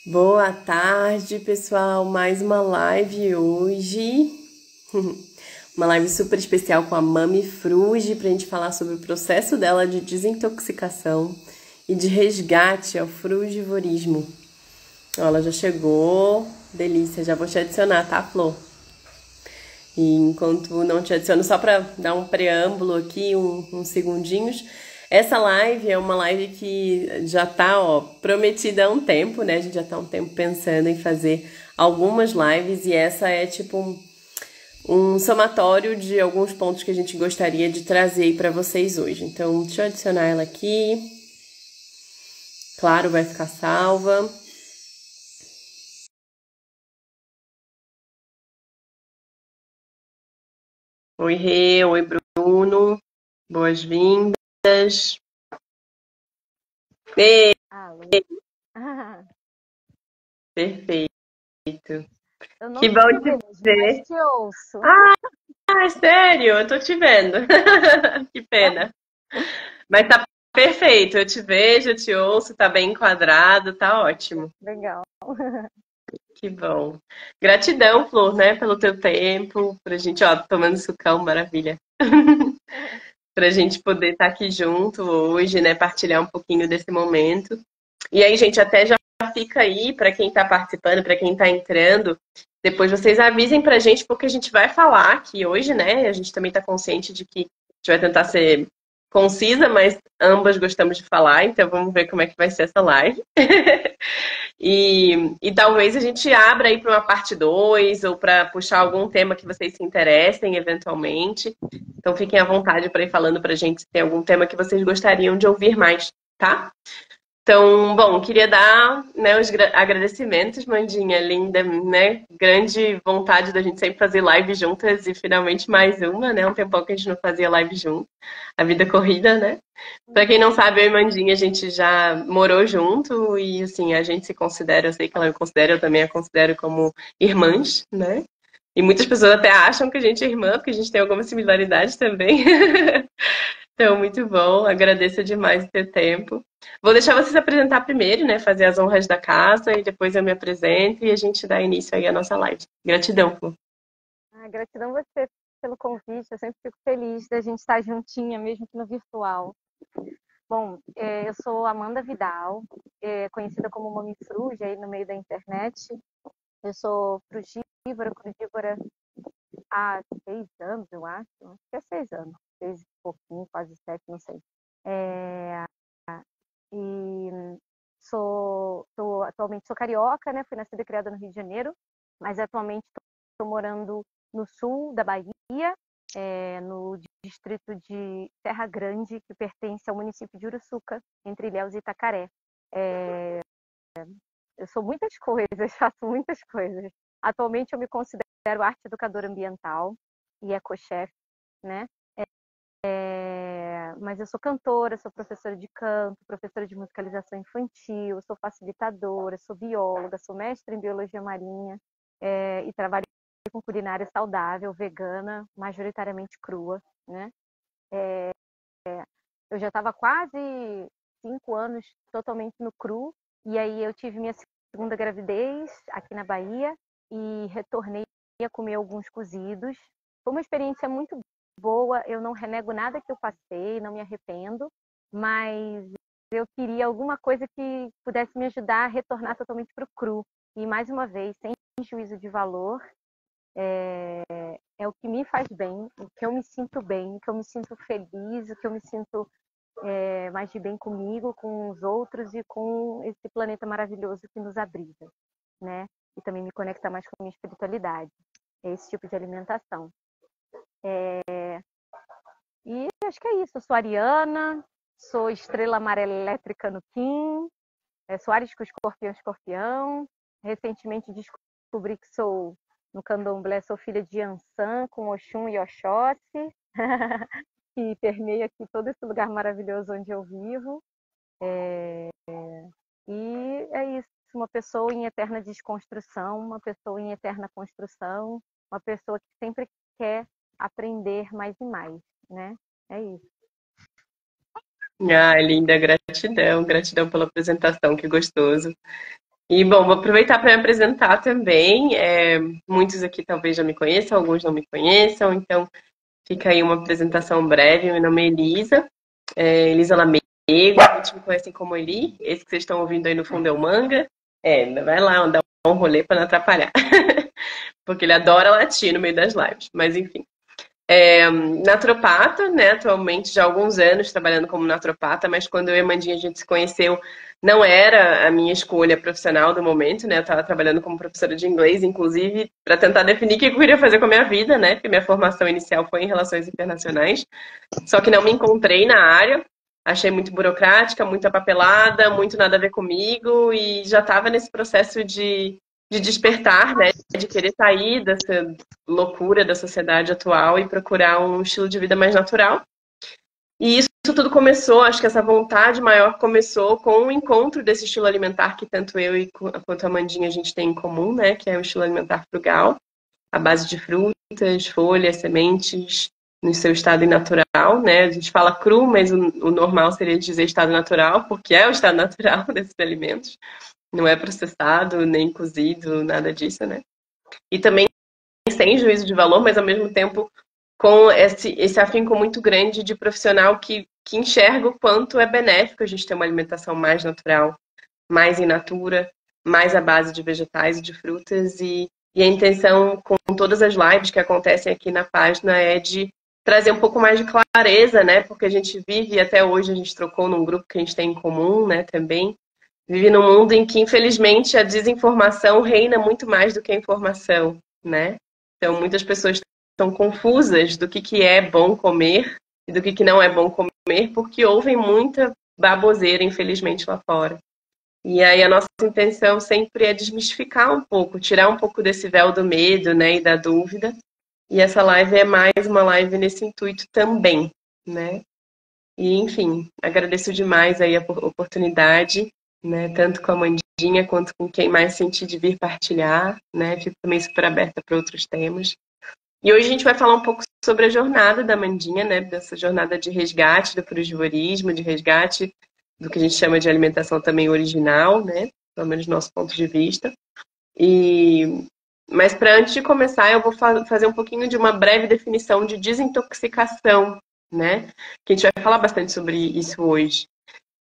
Boa tarde, pessoal. Mais uma live hoje. Uma live super especial com a Mami Fruge para a gente falar sobre o processo dela de desintoxicação e de resgate ao frugivorismo. Ela já chegou, delícia. Já vou te adicionar, tá, Flor? E enquanto não te adiciono, só para dar um preâmbulo aqui, uns segundinhos. Essa live é uma live que já tá, prometida há um tempo, né? A gente já tá há um tempo pensando em fazer algumas lives e essa é tipo um somatório de alguns pontos que a gente gostaria de trazer para vocês hoje. Então, deixa eu adicionar ela aqui. Claro, vai ficar salva. Oi, Rê, oi, Bruno. Boas-vindas. Ei, Alô? Ah, perfeito. eu não Que bom te te vejo, mas ver. te ouço. Ah, sério? Eu tô te vendo. Que pena. Mas tá perfeito. Eu te vejo, eu te ouço, tá bem enquadrado, tá ótimo. Legal. Que bom. Gratidão, Flor, né, pelo teu tempo, pra gente, tomando sucão, maravilha. Pra gente poder estar aqui junto hoje, né, partilhar um pouquinho desse momento. E aí, gente, até já fica aí para quem está participando, para quem está entrando. Depois vocês avisem para a gente, porque a gente vai falar aqui hoje, né? A gente também está consciente de que a gente vai tentar ser concisa, mas ambas gostamos de falar, então vamos ver como é que vai ser essa live. E talvez a gente abra aí para uma parte 2 ou para puxar algum tema que vocês se interessem eventualmente. Então fiquem à vontade para ir falando para a gente se tem algum tema que vocês gostariam de ouvir mais, tá? Então, bom, queria dar, né, os agradecimentos, Mandinha, linda, né? Grande vontade da gente sempre fazer live juntas e finalmente mais uma, né? Um tempão que a gente não fazia live junto. A vida corrida, né? Pra quem não sabe, eu e Mandinha, a gente já morou junto e, assim, a gente se considera, eu sei que ela me considera, eu também a considero como irmãs, né? E muitas pessoas até acham que a gente é irmã, porque a gente tem algumas similaridades também. Então, muito bom, agradeço demais o teu tempo. Vou deixar você se apresentar primeiro, né? Fazer as honras da casa e depois eu me apresento e a gente dá início aí à nossa live. Gratidão, Flor. Gratidão a você pelo convite. Eu sempre fico feliz da gente estar juntinha, mesmo que no virtual. Bom, eu sou Amanda Vidal, conhecida como Mami Fruge aí no meio da internet. Eu sou crudívora há 6 anos, eu acho. Acho que é 6 anos. 6 e pouquinho, quase 7, não sei. E atualmente sou carioca, né? Fui nascida e criada no Rio de Janeiro, mas atualmente estou morando no sul da Bahia, no distrito de Serra Grande, que pertence ao município de Uruçuca, entre Ilhéus e Itacaré. Eu sou muitas coisas, faço muitas coisas. Atualmente eu me considero arte educadora ambiental e ecochef, né? Mas eu sou cantora, sou professora de canto, professora de musicalização infantil, sou facilitadora, sou bióloga, sou mestre em biologia marinha e trabalho com culinária saudável, vegana, majoritariamente crua, né? Eu já estava quase 5 anos totalmente no cru e aí eu tive minha segunda gravidez aqui na Bahia e retornei a comer alguns cozidos. Foi uma experiência muito boa, eu não renego nada que eu passei, não me arrependo, mas eu queria alguma coisa que pudesse me ajudar a retornar totalmente para o cru. E mais uma vez, sem juízo de valor, é o que me faz bem, o que eu me sinto bem, o que eu me sinto feliz, o que eu me sinto mais de bem comigo, com os outros e com esse planeta maravilhoso que nos abriga, né? E também me conecta mais com a minha espiritualidade. É esse tipo de alimentação. E acho que é isso. Eu sou ariana, sou estrela amarela elétrica no Kim, sou Áries com escorpião, escorpião. Recentemente descobri que sou, no candomblé, sou filha de Ansan com Oxum e Oxóssi, que permeia aqui todo esse lugar maravilhoso onde eu vivo. E é isso, uma pessoa em eterna desconstrução, uma pessoa em eterna construção, uma pessoa que sempre quer aprender mais e mais, né? É isso. Ah, linda, gratidão, gratidão pela apresentação, que gostoso. E, bom, vou aproveitar para me apresentar também. Muitos aqui talvez já me conheçam, alguns não me conheçam, então fica aí uma apresentação breve. Meu nome é Elisa, Elisa Lamego, muitos me conhecem como Eli. Esse que vocês estão ouvindo aí no fundo é o Manga. Vai lá dar um rolê para não atrapalhar, porque ele adora latir no meio das lives, mas enfim. Naturopata, né? Atualmente já há alguns anos trabalhando como naturopata, mas quando eu e a Mandinha a gente se conheceu, não era a minha escolha profissional do momento, né? Eu estava trabalhando como professora de inglês, inclusive, para tentar definir o que eu queria fazer com a minha vida, né? Porque minha formação inicial foi em relações internacionais, só que não me encontrei na área. Achei muito burocrática, muito apapelada, muito nada a ver comigo, e já estava nesse processo de despertar, né? De querer sair dessa loucura da sociedade atual e procurar um estilo de vida mais natural. E isso tudo começou, acho que essa vontade maior começou com o encontro desse estilo alimentar que tanto eu quanto a Mandinha a gente tem em comum, né? Que é o estilo alimentar frugal, à base de frutas, folhas, sementes, no seu estado natural, né? A gente fala cru, mas o normal seria dizer estado natural, porque é o estado natural desses alimentos. Não é processado, nem cozido, nada disso, né? E também sem juízo de valor, mas ao mesmo tempo com esse afinco muito grande de profissional que enxerga o quanto é benéfico a gente ter uma alimentação mais natural, mais in natura, mais à base de vegetais e de frutas. E a intenção com todas as lives que acontecem aqui na página é de trazer um pouco mais de clareza, né? Porque a gente vive, até hoje a gente trocou num grupo que a gente tem em comum, né, também, vive num mundo em que, infelizmente, a desinformação reina muito mais do que a informação, né? Então, muitas pessoas estão confusas do que é bom comer e do que não é bom comer, porque ouvem muita baboseira, infelizmente, lá fora. E aí a nossa intenção sempre é desmistificar um pouco, tirar um pouco desse véu do medo, né, e da dúvida. E essa live é mais uma live nesse intuito também, né? E, enfim, agradeço demais aí a oportunidade, né? Tanto com a Mandinha quanto com quem mais sentir de vir partilhar, né? Fico também super aberta para outros temas. E hoje a gente vai falar um pouco sobre a jornada da Mandinha, né? Dessa jornada de resgate do frugivorismo, de resgate do que a gente chama de alimentação também original, né? Pelo menos do nosso ponto de vista. Mas para antes de começar, eu vou fazer um pouquinho de uma breve definição de desintoxicação, né? Que a gente vai falar bastante sobre isso hoje.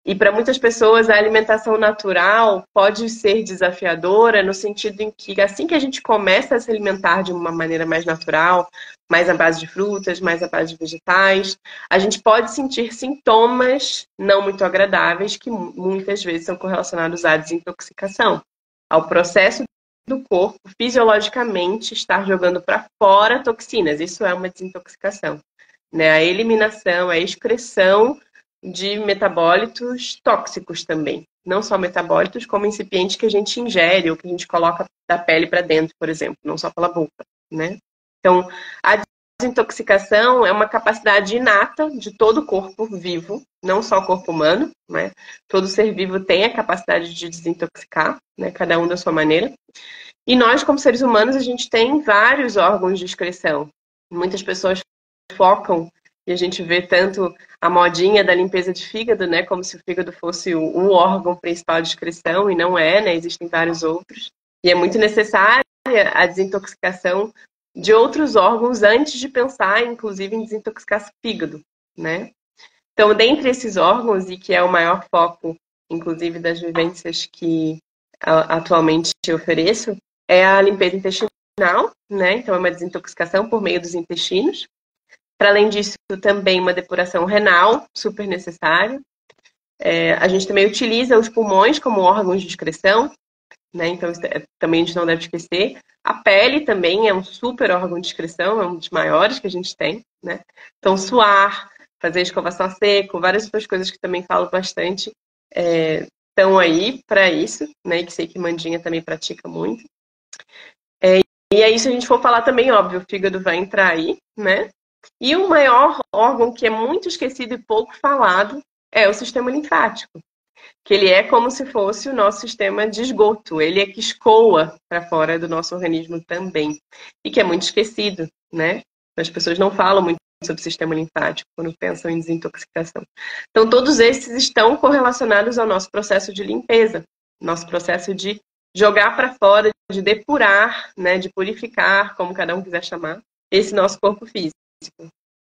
E para muitas pessoas, a alimentação natural pode ser desafiadora no sentido em que, assim que a gente começa a se alimentar de uma maneira mais natural, mais à base de frutas, mais à base de vegetais, a gente pode sentir sintomas não muito agradáveis que muitas vezes são correlacionados à desintoxicação, ao processo do corpo fisiologicamente estar jogando para fora toxinas. Isso é uma desintoxicação, né? A eliminação, a excreção de metabólitos tóxicos também. Não só metabólitos, como incipientes que a gente ingere ou que a gente coloca da pele para dentro, por exemplo, não só pela boca, né? Então, a desintoxicação é uma capacidade inata de todo corpo vivo, não só o corpo humano, né? Todo ser vivo tem a capacidade de desintoxicar, né? Cada um da sua maneira. E nós, como seres humanos, a gente tem vários órgãos de excreção. Muitas pessoas focam e a gente vê tanto a modinha da limpeza de fígado, né? Como se o fígado fosse o órgão principal de excreção, e não é, né? Existem vários outros. E é muito necessária a desintoxicação de outros órgãos antes de pensar, inclusive, em desintoxicar o fígado, né? Então, dentre esses órgãos, e que é o maior foco, inclusive, das vivências que atualmente eu ofereço, é a limpeza intestinal, né? Então, é uma desintoxicação por meio dos intestinos. Para além disso, também uma depuração renal, super necessária. A gente também utiliza os pulmões como órgãos de excreção, né? Então, também a gente não deve esquecer. A pele também é um super órgão de excreção, é um dos maiores que a gente tem, né? Então, suar, fazer escovação a seco, várias outras coisas que também falo bastante, estão aí para isso, né? E que sei que Mandinha também pratica muito. E aí, se a gente for falar também, óbvio, o fígado vai entrar aí, né? E o maior órgão que é muito esquecido e pouco falado é o sistema linfático, que ele é como se fosse o nosso sistema de esgoto, ele é que escoa para fora do nosso organismo também, e que é muito esquecido, né? As pessoas não falam muito sobre o sistema linfático quando pensam em desintoxicação. Então, todos esses estão correlacionados ao nosso processo de limpeza, nosso processo de jogar para fora, de depurar, né, de purificar, como cada um quiser chamar, esse nosso corpo físico.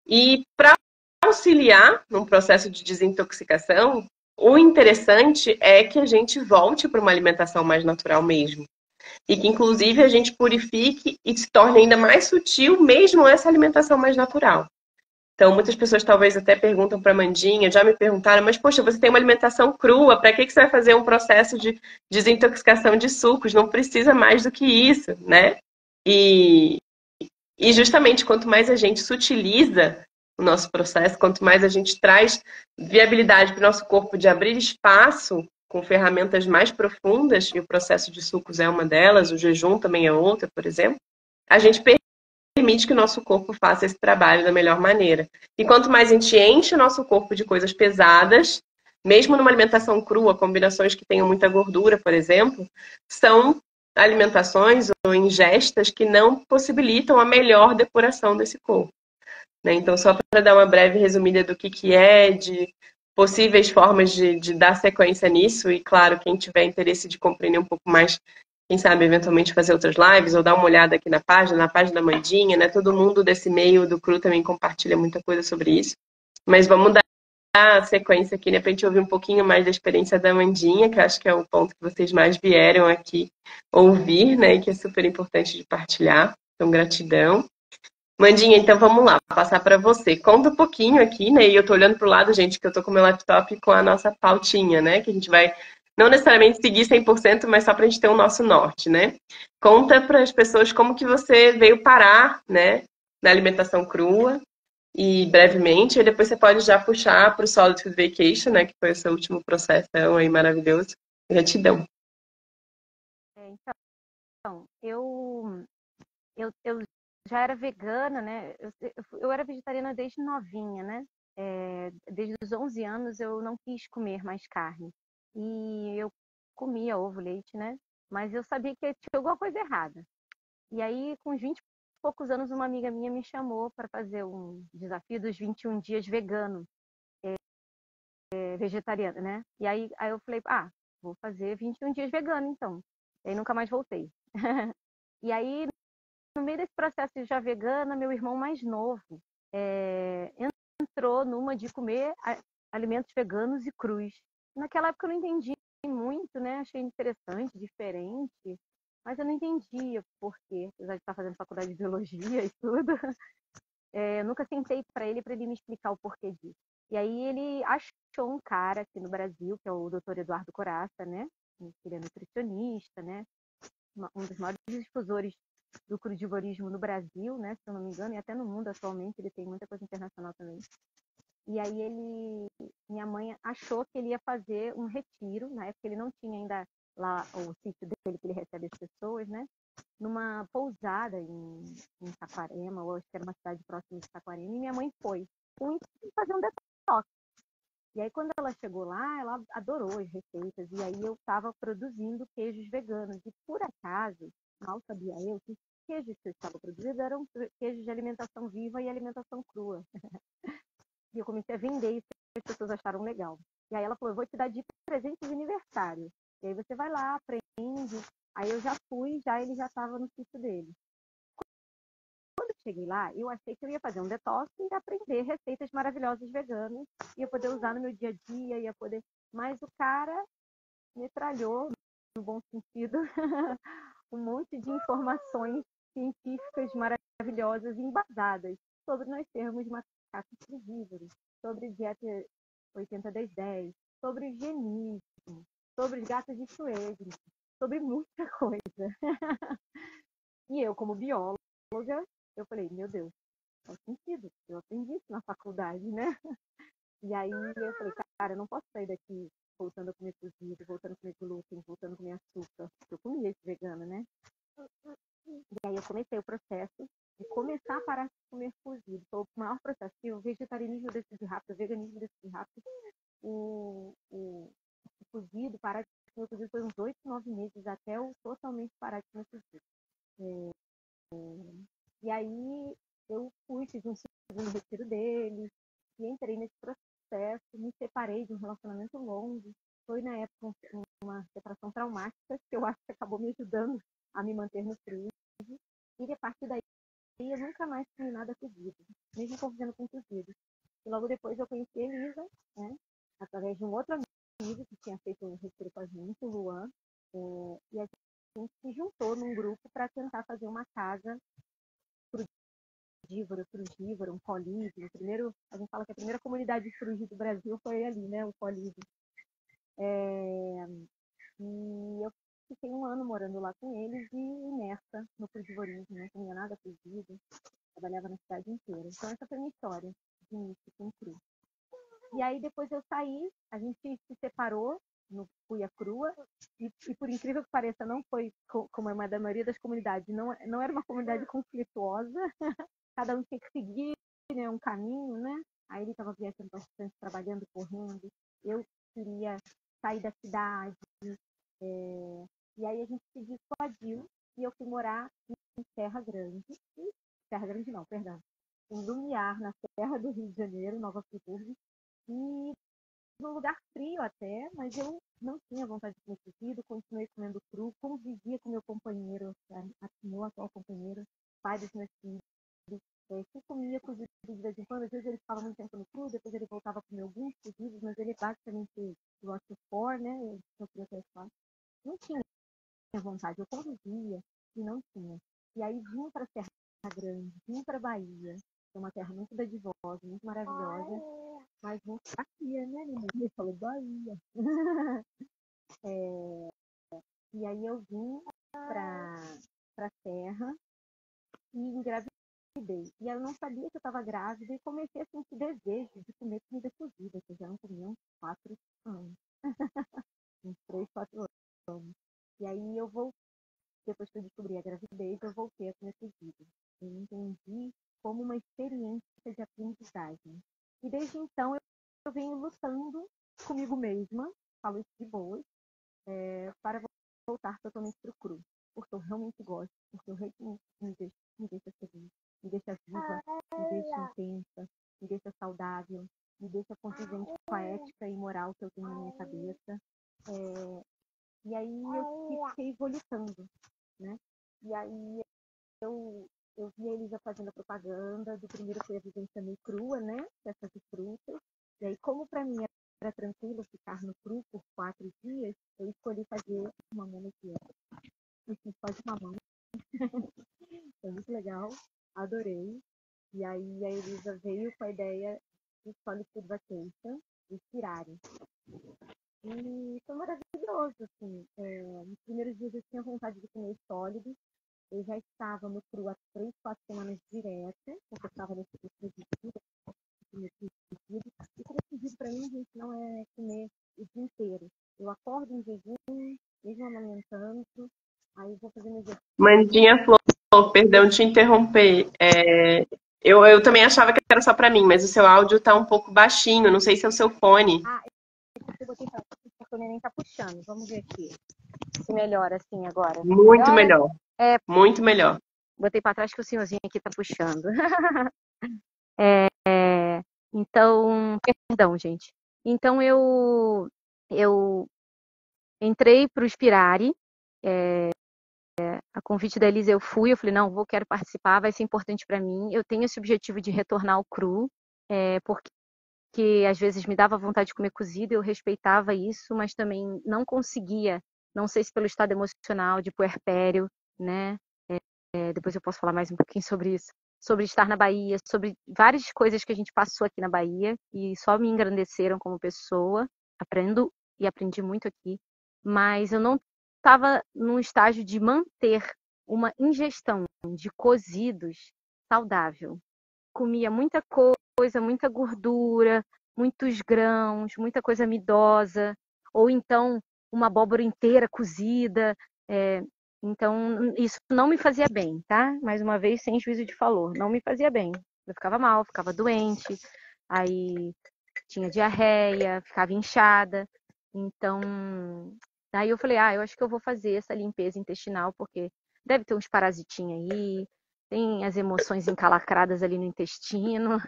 E para auxiliar num processo de desintoxicação, o interessante é que a gente volte para uma alimentação mais natural mesmo. E que, inclusive, a gente purifique e se torne ainda mais sutil mesmo essa alimentação mais natural. Então, muitas pessoas talvez até perguntam para a Mandinha, já me perguntaram, mas poxa, você tem uma alimentação crua, para que você vai fazer um processo de desintoxicação de sucos? Não precisa mais do que isso, né? E, e justamente quanto mais a gente sutiliza o nosso processo, quanto mais a gente traz viabilidade para o nosso corpo de abrir espaço com ferramentas mais profundas, e o processo de sucos é uma delas, o jejum também é outra, por exemplo, a gente permite que o nosso corpo faça esse trabalho da melhor maneira. E quanto mais a gente enche o nosso corpo de coisas pesadas, mesmo numa alimentação crua, combinações que tenham muita gordura, por exemplo, são alimentações ou ingestas que não possibilitam a melhor depuração desse corpo. Né? Então, só para dar uma breve resumida do que é, de possíveis formas de dar sequência nisso, e claro, quem tiver interesse de compreender um pouco mais, quem sabe eventualmente fazer outras lives ou dar uma olhada aqui na página da Mandinha, né? Todo mundo desse meio do CRU também compartilha muita coisa sobre isso. Mas vamos dar a sequência aqui, né, para a gente ouvir um pouquinho mais da experiência da Mandinha, que eu acho que é o ponto que vocês mais vieram aqui ouvir, né, e que é super importante de partilhar. Então, gratidão. Mandinha, então vamos lá, passar para você. Conta um pouquinho aqui, né? E eu tô olhando pro lado, gente, que eu tô com o meu laptop com a nossa pautinha, né? Que a gente vai não necessariamente seguir 100%, mas só para a gente ter o nosso norte, né? Conta para as pessoas como que você veio parar, né, na alimentação crua e brevemente, e depois você pode já puxar para o Solid Food Vacation, né, que foi o seu último processo aí maravilhoso. Gratidão. Então, eu já era vegana, né? Eu era vegetariana desde novinha, né? Desde os 11 anos eu não quis comer mais carne. E eu comia ovo, leite, né? Mas eu sabia que tinha alguma coisa errada. E aí, com uns 20 e poucos anos, uma amiga minha me chamou para fazer um desafio dos 21 dias vegano, vegetariano, né? E aí eu falei, vou fazer 21 dias vegano, então. E aí nunca mais voltei. E aí, no meio desse processo de já vegana, meu irmão mais novo entrou numa de comer alimentos veganos e crus. Naquela época eu não entendi muito, né? Achei interessante, diferente, mas eu não entendia por quê, apesar de estar fazendo faculdade de biologia e tudo. Eu nunca sentei para ele me explicar o porquê disso. E aí ele achou um cara aqui no Brasil, que é o Dr. Eduardo Coraça, né? Ele é nutricionista, né? Um dos maiores difusores do crudivorismo no Brasil, né, se eu não me engano, e até no mundo atualmente, ele tem muita coisa internacional também. E aí minha mãe achou que ele ia fazer um retiro, na época ele não tinha ainda lá o sítio dele que ele recebe as pessoas, né, numa pousada em Saquarema, ou acho que era uma cidade próxima de Saquarema, e minha mãe foi fazer um detox. E aí, quando ela chegou lá, ela adorou as receitas. E aí, eu estava produzindo queijos veganos. E, por acaso, mal sabia eu que os queijos que eu estava produzindo eram queijos de alimentação viva e alimentação crua. E eu comecei a vender isso e as pessoas acharam legal. E aí, ela falou, eu vou te dar de presente de aniversário. E aí, você vai lá, aprende. Aí, eu já fui, ele já estava no sítio dele. Quando eu cheguei lá, eu achei que eu ia fazer um detox e aprender receitas maravilhosas veganas, ia poder usar no meu dia a dia, ia poder. Mas o cara metralhou, no bom sentido, um monte de informações científicas maravilhosas e embasadas sobre nós sermos macacos frugívoros, sobre dieta 80-10-10, sobre higienismo, sobre os gatos de Schrödinger, sobre muita coisa. E eu, como bióloga, eu falei, meu Deus, faz sentido, eu aprendi isso na faculdade, né? E aí eu falei, cara, eu não posso sair daqui voltando a comer cozido, voltando a comer glúten, voltando a comer açúcar. Eu comia esse vegano, né? E aí eu comecei o processo de começar a parar de comer cozido. Foi o maior processo. E o vegetarianismo decide rápido, o veganismo decide rápido. O cozido, parar de comer cozido foi uns 8, 9 meses até eu totalmente parar de comer cozido. E aí eu fiz um segundo retiro deles e entrei nesse processo, me separei de um relacionamento longo foi na época uma separação traumática que eu acho que acabou me ajudando a me manter no cruise. E a partir daí eu nunca mais comi nada cozido, mesmo convivendo com cozido. E logo depois eu conheci a Elisa, né, através de um outro amigo que tinha feito um retiro com a gente, o Luan, e a gente se juntou num grupo para tentar fazer uma casa frugívora, um colívio. A gente fala que a primeira comunidade de frugívoro do Brasil foi ali, né, o colívio. E eu fiquei 1 ano morando lá com eles e imersa no frugivorismo, não comia nada cozido, trabalhava na cidade inteira. Então essa foi a minha história de início com cru. E aí depois eu saí, a gente se separou no Cuia Crua, e por incrível que pareça, não foi como é uma da maioria das comunidades, não era uma comunidade conflituosa, cada um tinha que seguir, né, um caminho, né? Aí ele estava viajando bastante, trabalhando, correndo, eu queria sair da cidade, e aí a gente se dissuadiu e eu fui morar em Serra Grande, Serra Grande não, perdão, em Lumiar, na Serra do Rio de Janeiro, Nova Friburgo, e num lugar frio até, mas eu não tinha vontade de comer cozido, continuei comendo cru, convivia com meu companheiro, meu atual companheiro, pai dos meus filhos, que comia cozido de vez em quando, às vezes ele ficava muito tempo no cru, depois ele voltava a comer alguns cozidos, mas ele basicamente Roquefort, né, eu não queria ter espaço, não tinha vontade, eu convivia e não tinha. E aí vim para Serra Grande, vim para Bahia, que é uma terra muito dadivosa, muito maravilhosa, mas não aqui, né, ele falou Bahia. E aí eu vim para Serra e engravidei. E eu não sabia que eu estava grávida e comecei a sentir desejo de comer comida cozida, que eu já não comia uns 4 anos. Uns 3, 4 anos. E aí eu voltei, depois que eu descobri a gravidez, eu voltei a comer cozido. Eu entendi como uma experiência de aprendizagem. E desde então eu venho lutando comigo mesma, falo isso de boas, para voltar totalmente para o cru. Porque eu realmente gosto, porque eu realmente me deixa feliz, me deixa viva, me deixa intensa, me deixa saudável, me deixa convivente com a ética e moral que eu tenho na minha cabeça. E aí eu fiquei volitando, né? E aí eu vi a Elisa fazendo a propaganda do primeiro foi a vivência meio crua, né? Festa de frutas. E aí, como para mim era tranquilo ficar no cru por 4 dias, eu escolhi fazer uma monoquieta. E fiz só de mamão. Foi muito legal, adorei. E aí a Elisa veio com a ideia de Solid Food Vacation, de Inspirarem. E foi maravilhoso, assim. Nos primeiros dias eu tinha vontade de comer sólidos. Eu já estava no cru há 3, 4 semanas direto, porque eu estava nesse curso de vida, e como pedido para mim, gente, não é comer o dia inteiro. Eu acordo em jejum, mesmo amamentando, aí vou fazer meu exercício. Mandinha Flor, perdão te interromper. Eu também achava que era só para mim, mas o seu áudio tá um pouco baixinho. Não sei se é o seu fone. Eu botei pra porque o neném tá puxando. Vamos ver aqui se melhora assim agora. Muito Melhora? melhor. Muito melhor. Botei para trás que o senhorzinho aqui tá puxando. Então, perdão, gente. Então eu entrei para o Inspirare, a convite da Elisa eu fui, eu falei, não, quero participar, vai ser importante para mim. Eu tenho esse objetivo de retornar ao cru, porque às vezes me dava vontade de comer cozido, eu respeitava isso, mas também não conseguia, não sei se pelo estado emocional, de puerpério, né? Depois eu posso falar mais um pouquinho sobre isso, sobre estar na Bahia, sobre várias coisas que a gente passou aqui na Bahia e só me engrandeceram como pessoa, aprendo e aprendi muito aqui, mas eu não estava num estágio de manter uma ingestão de cozidos saudável. Comia muita coisa, muita gordura, muitos grãos, muita coisa amidosa, ou então uma abóbora inteira cozida. Então, isso não me fazia bem, tá? Mais uma vez, sem juízo de valor, não me fazia bem. Eu ficava mal, ficava doente, aí tinha diarreia, ficava inchada. Então, daí eu falei, eu acho que eu vou fazer essa limpeza intestinal, porque deve ter uns parasitinhos aí, tem as emoções encalacradas ali no intestino.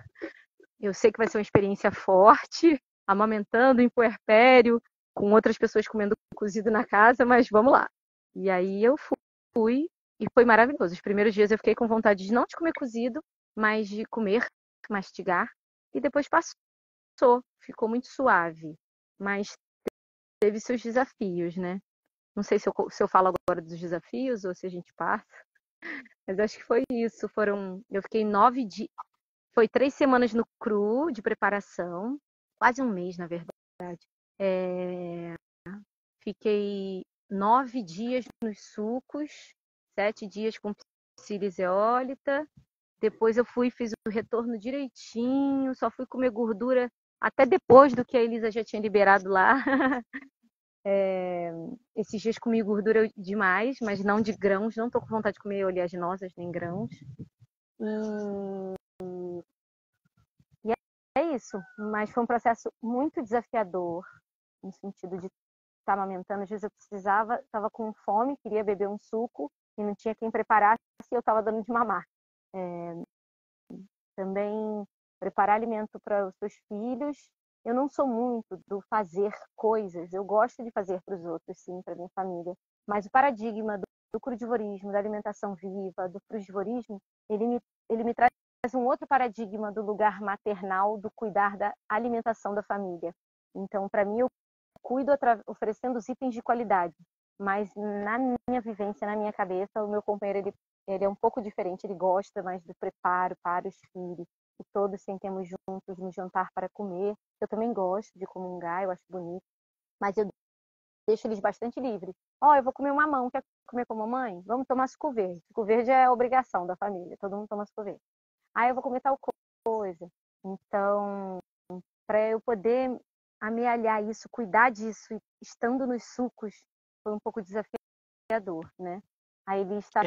Eu sei que vai ser uma experiência forte, amamentando em puerpério, com outras pessoas comendo cozido na casa, mas vamos lá. E aí eu fui e foi maravilhoso. Os primeiros dias eu fiquei com vontade de não de comer cozido, mas de comer, mastigar, e depois passou, ficou muito suave, mas teve seus desafios, né? Não sei se eu falo agora dos desafios ou se a gente passa, mas acho que foi isso. Eu fiquei 9 dias, foi 3 semanas no cru de preparação, quase um mês, na verdade. Fiquei 9 dias nos sucos, 7 dias com psília zeólita. Depois eu fiz o retorno direitinho, só fui comer gordura até depois do que a Elisa já tinha liberado lá. Esses dias comi gordura demais, mas não de grãos. Não tô com vontade de comer oleaginosas nem grãos. E é isso. Mas foi um processo muito desafiador, no sentido de estar amamentando. Às vezes eu estava com fome, queria beber um suco e não tinha quem preparasse e eu estava dando de mamar. Também preparar alimento para os seus filhos. Eu não sou muito do fazer coisas, eu gosto de fazer para os outros, sim, para minha família. Mas o paradigma do crudivorismo, da alimentação viva, do crudivorismo, ele me traz um outro paradigma do lugar maternal, do cuidar da alimentação da família. Então, para mim, eu cuido oferecendo os itens de qualidade. Mas na minha vivência, na minha cabeça, o meu companheiro, ele é um pouco diferente, ele gosta mais do preparo para os filhos, que todos sentemos juntos no jantar para comer. Eu também gosto de comungar, eu acho bonito, mas eu deixo eles bastante livres. Eu vou comer um mamão, quer comer com a mamãe? Vamos tomar suco verde. Suco verde é obrigação da família, todo mundo toma suco verde. Eu vou comer tal coisa. Então, para eu poder amealhar isso, cuidar disso, estando nos sucos, foi um pouco desafiador, né? Aí ele está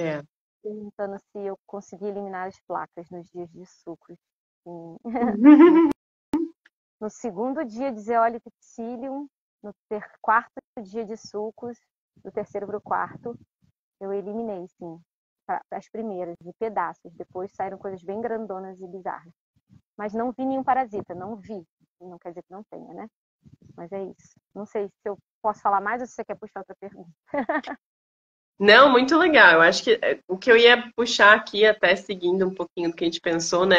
perguntando se eu consegui eliminar as placas nos dias de sucos. No segundo dia de zeólite psyllium, no quarto dia de sucos, do terceiro para o quarto, eu eliminei, sim, as primeiras, de pedaços. Depois saíram coisas bem grandonas e bizarras. Mas não vi nenhum parasita, não vi. Não quer dizer que não tenha, né? Mas é isso. Não sei se eu posso falar mais ou se você quer puxar outra pergunta. Não, muito legal. Eu acho que o que eu ia puxar aqui, até seguindo um pouquinho do que a gente pensou, né,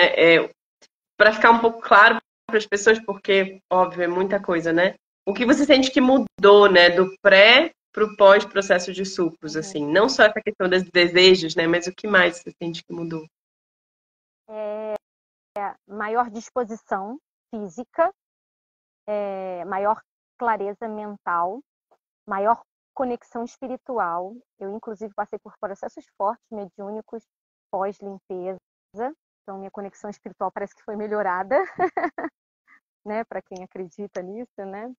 para ficar um pouco claro para as pessoas, porque, óbvio, é muita coisa, né? O que você sente que mudou, né, do pré para o pós-processo de sucos, assim? Não só essa questão dos desejos, né, mas o que mais você sente que mudou? Maior disposição física, maior clareza mental, maior conexão espiritual. Eu, inclusive, passei por processos fortes mediúnicos pós-limpeza. Então, minha conexão espiritual parece que foi melhorada, né? Para quem acredita nisso, né?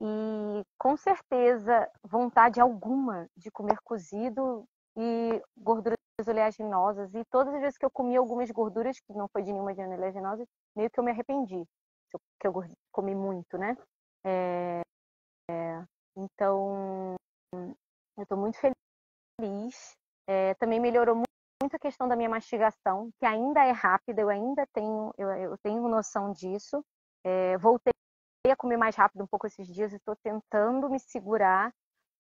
E, com certeza, vontade alguma de comer cozido e gorduras oleaginosas. E todas as vezes que eu comi algumas gorduras, que não foi de nenhuma de oleaginosa, meio que eu me arrependi, que eu comi muito, né? Então, eu estou muito feliz. Também melhorou muito a questão da minha mastigação, que ainda é rápida, eu tenho noção disso. Voltei a comer mais rápido um pouco esses dias, estou tentando me segurar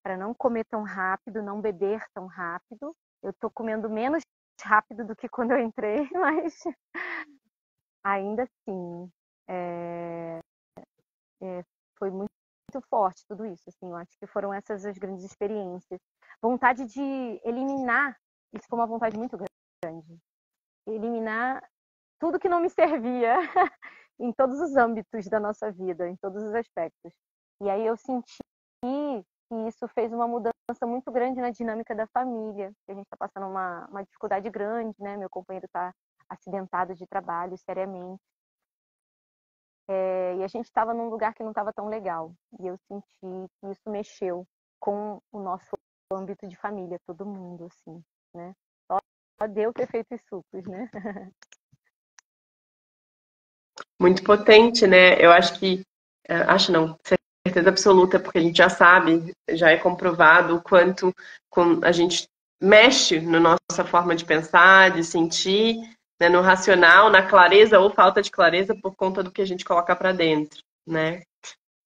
para não comer tão rápido, não beber tão rápido. Eu estou comendo menos rápido do que quando eu entrei, mas ainda assim, foi muito forte tudo isso. Assim, eu acho que foram essas as grandes experiências. Vontade de eliminar, isso foi uma vontade muito grande. Eliminar tudo que não me servia em todos os âmbitos da nossa vida, em todos os aspectos. E aí eu senti que isso fez uma mudança muito grande na dinâmica da família. A gente está passando uma dificuldade grande, né? Meu companheiro está acidentado de trabalho, seriamente. E a gente estava num lugar que não estava tão legal. E eu senti que isso mexeu com o nosso âmbito de família, todo mundo, assim, né? Só deu ter feito os sucos, né? Muito potente, né? Eu acho que, acho não, certeza absoluta, porque a gente já sabe, já é comprovado o quanto a gente mexe na nossa forma de pensar, de sentir, né, no racional, na clareza ou falta de clareza por conta do que a gente coloca para dentro, né?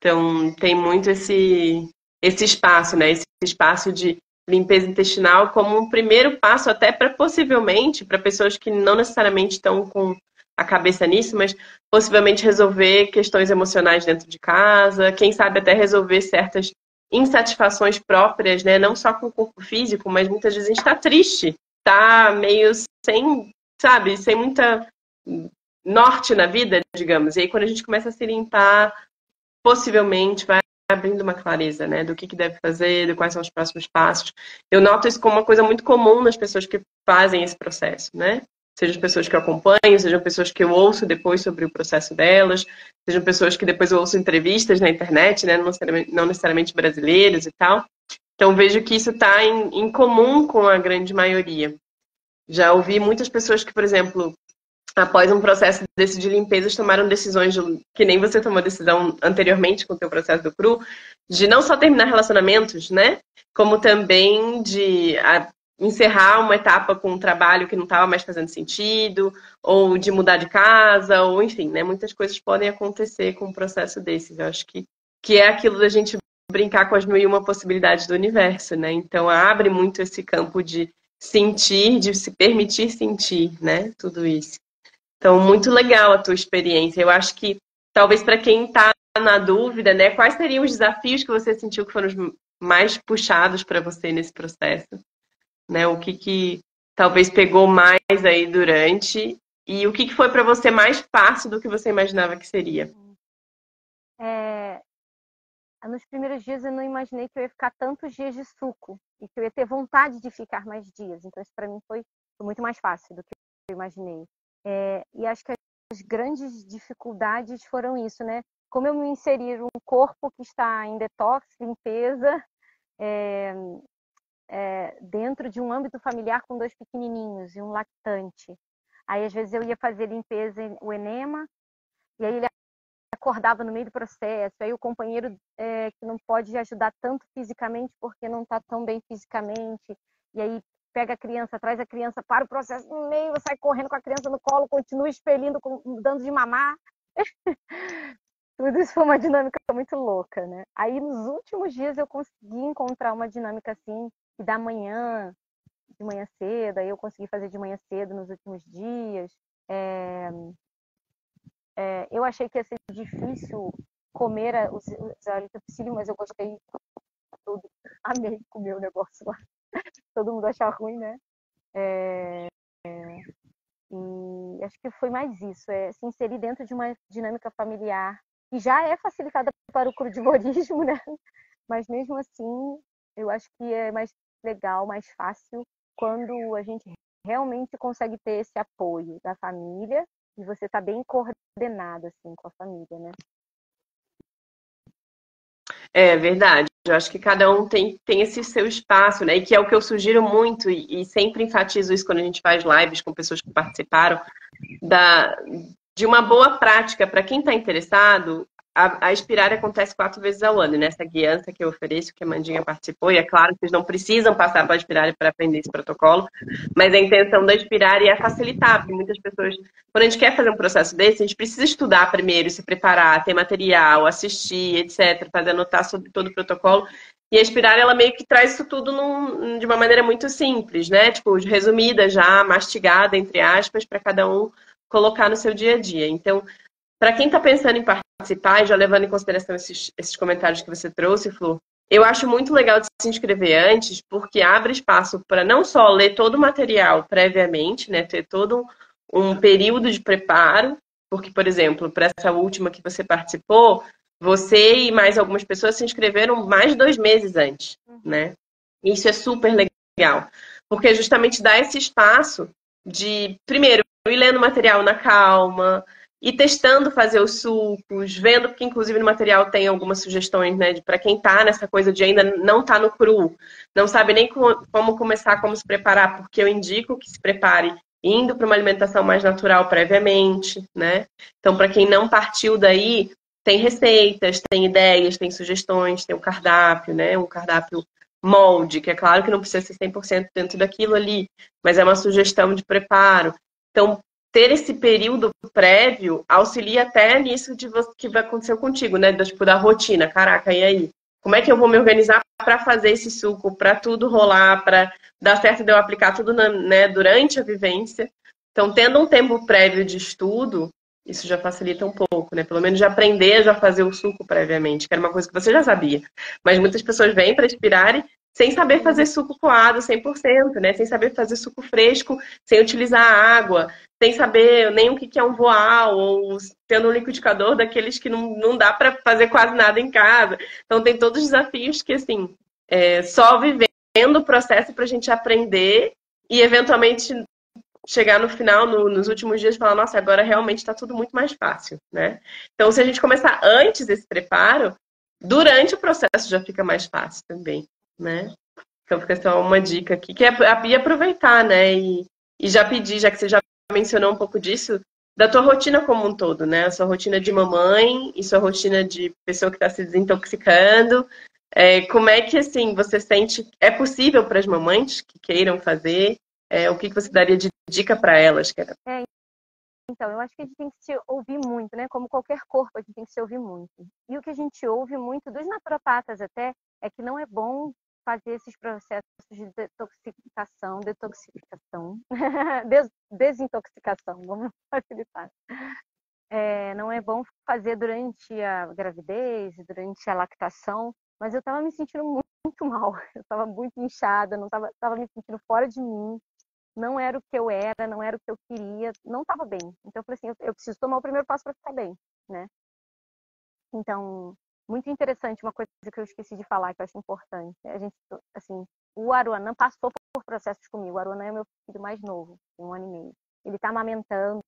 Então, tem muito esse espaço, né? Esse espaço de limpeza intestinal como um primeiro passo até para possivelmente, para pessoas que não necessariamente estão com a cabeça nisso, mas possivelmente resolver questões emocionais dentro de casa, quem sabe até resolver certas insatisfações próprias, né? Não só com o corpo físico, mas muitas vezes a gente está triste, tá meio sem, sabe, sem muita norte na vida, digamos. E aí quando a gente começa a se limpar, possivelmente vai abrindo uma clareza, né, do que deve fazer, de quais são os próximos passos. Eu noto isso como uma coisa muito comum nas pessoas que fazem esse processo, né? Sejam pessoas que eu acompanho, sejam pessoas que eu ouço depois sobre o processo delas, sejam pessoas que depois eu ouço entrevistas na internet, né, não necessariamente brasileiros e tal. Então vejo que isso está em comum com a grande maioria. Já ouvi muitas pessoas que, por exemplo, após um processo desse de limpeza, tomaram decisões, que nem você tomou decisão anteriormente com o teu processo do CRU, de não só terminar relacionamentos, né? Como também de encerrar uma etapa com um trabalho que não estava mais fazendo sentido, ou de mudar de casa, ou enfim, né? Muitas coisas podem acontecer com um processo desses. Eu acho que é aquilo da gente brincar com as mil e uma possibilidades do universo, né? Então abre muito esse campo de sentir, de se permitir sentir, né? Tudo isso. Então, muito legal a tua experiência. Eu acho que, talvez para quem está na dúvida, né, quais seriam os desafios que você sentiu que foram os mais puxados para você nesse processo? Né? O que talvez pegou mais aí durante e o que foi para você mais fácil do que você imaginava que seria? Nos primeiros dias eu não imaginei que eu ia ficar tantos dias de suco e que eu ia ter vontade de ficar mais dias. Então, isso para mim foi muito mais fácil do que eu imaginei. E acho que as grandes dificuldades foram isso, né? Como eu me inserir um corpo que está em detox, limpeza, dentro de um âmbito familiar com 2 pequenininhos e um lactante. Aí, às vezes, eu ia fazer limpeza, o enema, e aí ele acordava no meio do processo. Aí o companheiro que não pode ajudar tanto fisicamente porque não está tão bem fisicamente, e aí pega a criança, traz a criança para o processo no meio, sai correndo com a criança no colo, continua expelindo, dando de mamar. Tudo isso foi uma dinâmica muito louca, né? Aí nos últimos dias eu consegui encontrar uma dinâmica assim, da manhã, de manhã cedo, aí eu consegui fazer de manhã cedo nos últimos dias. Eu achei que ia ser difícil comer os alitopsílio, mas eu gostei tudo. Amei comer o negócio lá. Todo mundo achar ruim, né? E acho que foi mais isso, se inserir dentro de uma dinâmica familiar que já é facilitada para o crudivorismo, né? Mas mesmo assim, eu acho que é mais legal, mais fácil quando a gente realmente consegue ter esse apoio da família e você tá bem coordenado assim com a família, né? É verdade. Eu acho que cada um tem esse seu espaço, né? E que é o que eu sugiro muito, e sempre enfatizo isso quando a gente faz lives com pessoas que participaram, de uma boa prática para quem está interessado. A Inspirar acontece 4 vezes ao ano, nessa guiança que eu ofereço, que a Mandinha participou, e é claro que vocês não precisam passar para a Inspirar para aprender esse protocolo, mas a intenção da Inspirar é facilitar, porque muitas pessoas, quando a gente quer fazer um processo desse, a gente precisa estudar primeiro, se preparar, ter material, assistir, etc., fazer anotar sobre todo o protocolo. E a Inspirar, ela meio que traz isso tudo de uma maneira muito simples, né? Tipo, resumida já, mastigada, entre aspas, para cada um colocar no seu dia a dia. Então, para quem está pensando em participar, e já levando em consideração esses comentários que você trouxe, Flor, eu acho muito legal de se inscrever antes, porque abre espaço para não só ler todo o material previamente, né, ter todo um período de preparo, porque, por exemplo, para essa última que você participou, você e mais algumas pessoas se inscreveram mais de 2 meses antes, né? Isso é super legal, porque justamente dá esse espaço de, primeiro, ir lendo o material na calma, e testando fazer os sucos, vendo que inclusive no material tem algumas sugestões, né, para quem tá nessa coisa de ainda não tá no cru, não sabe nem como começar, como se preparar, porque eu indico que se prepare indo para uma alimentação mais natural previamente, né? Então, para quem não partiu daí, tem receitas, tem ideias, tem sugestões, tem um cardápio, né? Um cardápio molde, que é claro que não precisa ser 100% dentro daquilo ali, mas é uma sugestão de preparo. Então, ter esse período prévio auxilia até nisso de você, que vai acontecer contigo, né? Tipo, da rotina. Caraca, e aí? Como é que eu vou me organizar para fazer esse suco, para tudo rolar, para dar certo de eu aplicar tudo né, durante a vivência? Então, tendo um tempo prévio de estudo, isso já facilita um pouco, né? Pelo menos de aprender a já fazer o suco previamente, que era uma coisa que você já sabia. Mas muitas pessoas vêm para Inspirare sem saber fazer suco coado 100%, né? Sem saber fazer suco fresco, sem utilizar água, sem saber nem o que é um voal, ou tendo um liquidificador daqueles que não dá para fazer quase nada em casa. Então, tem todos os desafios que, assim, só vivendo o processo para a gente aprender e, eventualmente, chegar no final, nos últimos dias, e falar, nossa, agora realmente está tudo muito mais fácil, né? Então, se a gente começar antes desse preparo, durante o processo já fica mais fácil também, né? Então, fica só uma dica aqui, que é aproveitar, né? E já pedir, já que você já mencionou um pouco disso, da tua rotina como um todo, né? A sua rotina de mamãe e sua rotina de pessoa que está se desintoxicando. Como é que, assim, você sente... É possível para as mamães que queiram fazer? O que você daria de dica para elas? Então, eu acho que a gente tem que se ouvir muito, né? Como qualquer corpo, a gente tem que se ouvir muito. E o que a gente ouve muito dos naturopatas até é que não é bom fazer esses processos de detoxificação, desintoxicação, vamos facilitar. Não é bom fazer durante a gravidez, durante a lactação, mas eu estava me sentindo muito, muito mal. Eu estava muito inchada, não estava me sentindo fora de mim. Não era o que eu era, não era o que eu queria, não estava bem. Então eu falei assim, eu preciso tomar o primeiro passo para ficar bem, né? Então, muito interessante, uma coisa que eu esqueci de falar, que eu acho importante. A gente, assim, o Aruanã passou por processos comigo. O Aruanã é meu filho mais novo, tem 1 ano e meio. Ele está amamentando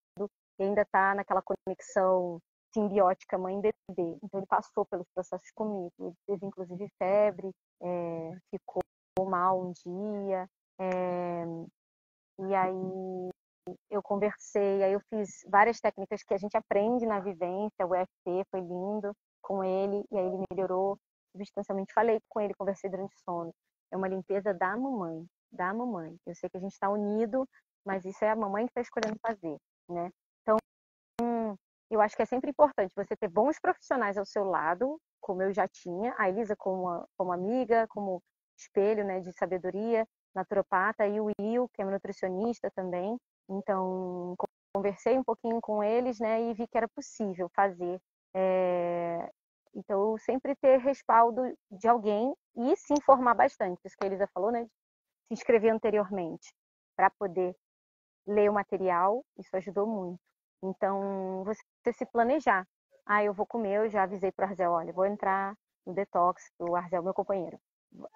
e ainda está naquela conexão simbiótica mãe-bebê. Então, ele passou pelos processos comigo. Ele teve, inclusive, febre, ficou mal um dia. E aí eu conversei, aí eu fiz várias técnicas que a gente aprende na vivência, o EFT foi lindo com ele, e aí ele melhorou substancialmente. Falei com ele, conversei durante o sono. É uma limpeza da mamãe, da mamãe. Eu sei que a gente está unido, mas isso é a mamãe que está escolhendo fazer, né? Então, eu acho que é sempre importante você ter bons profissionais ao seu lado, como eu já tinha, a Elisa como amiga, como espelho, né, de sabedoria, naturopata, e o Will, que é nutricionista também. Então, conversei um pouquinho com eles, né, e vi que era possível fazer. Então, sempre ter respaldo de alguém e se informar bastante. Isso que a Elisa falou, né, de se inscrever anteriormente, para poder ler o material, isso ajudou muito. Então, você se planejar. Eu vou comer, eu já avisei para o Arzel, olha, vou entrar no detox, o Arzel, meu companheiro.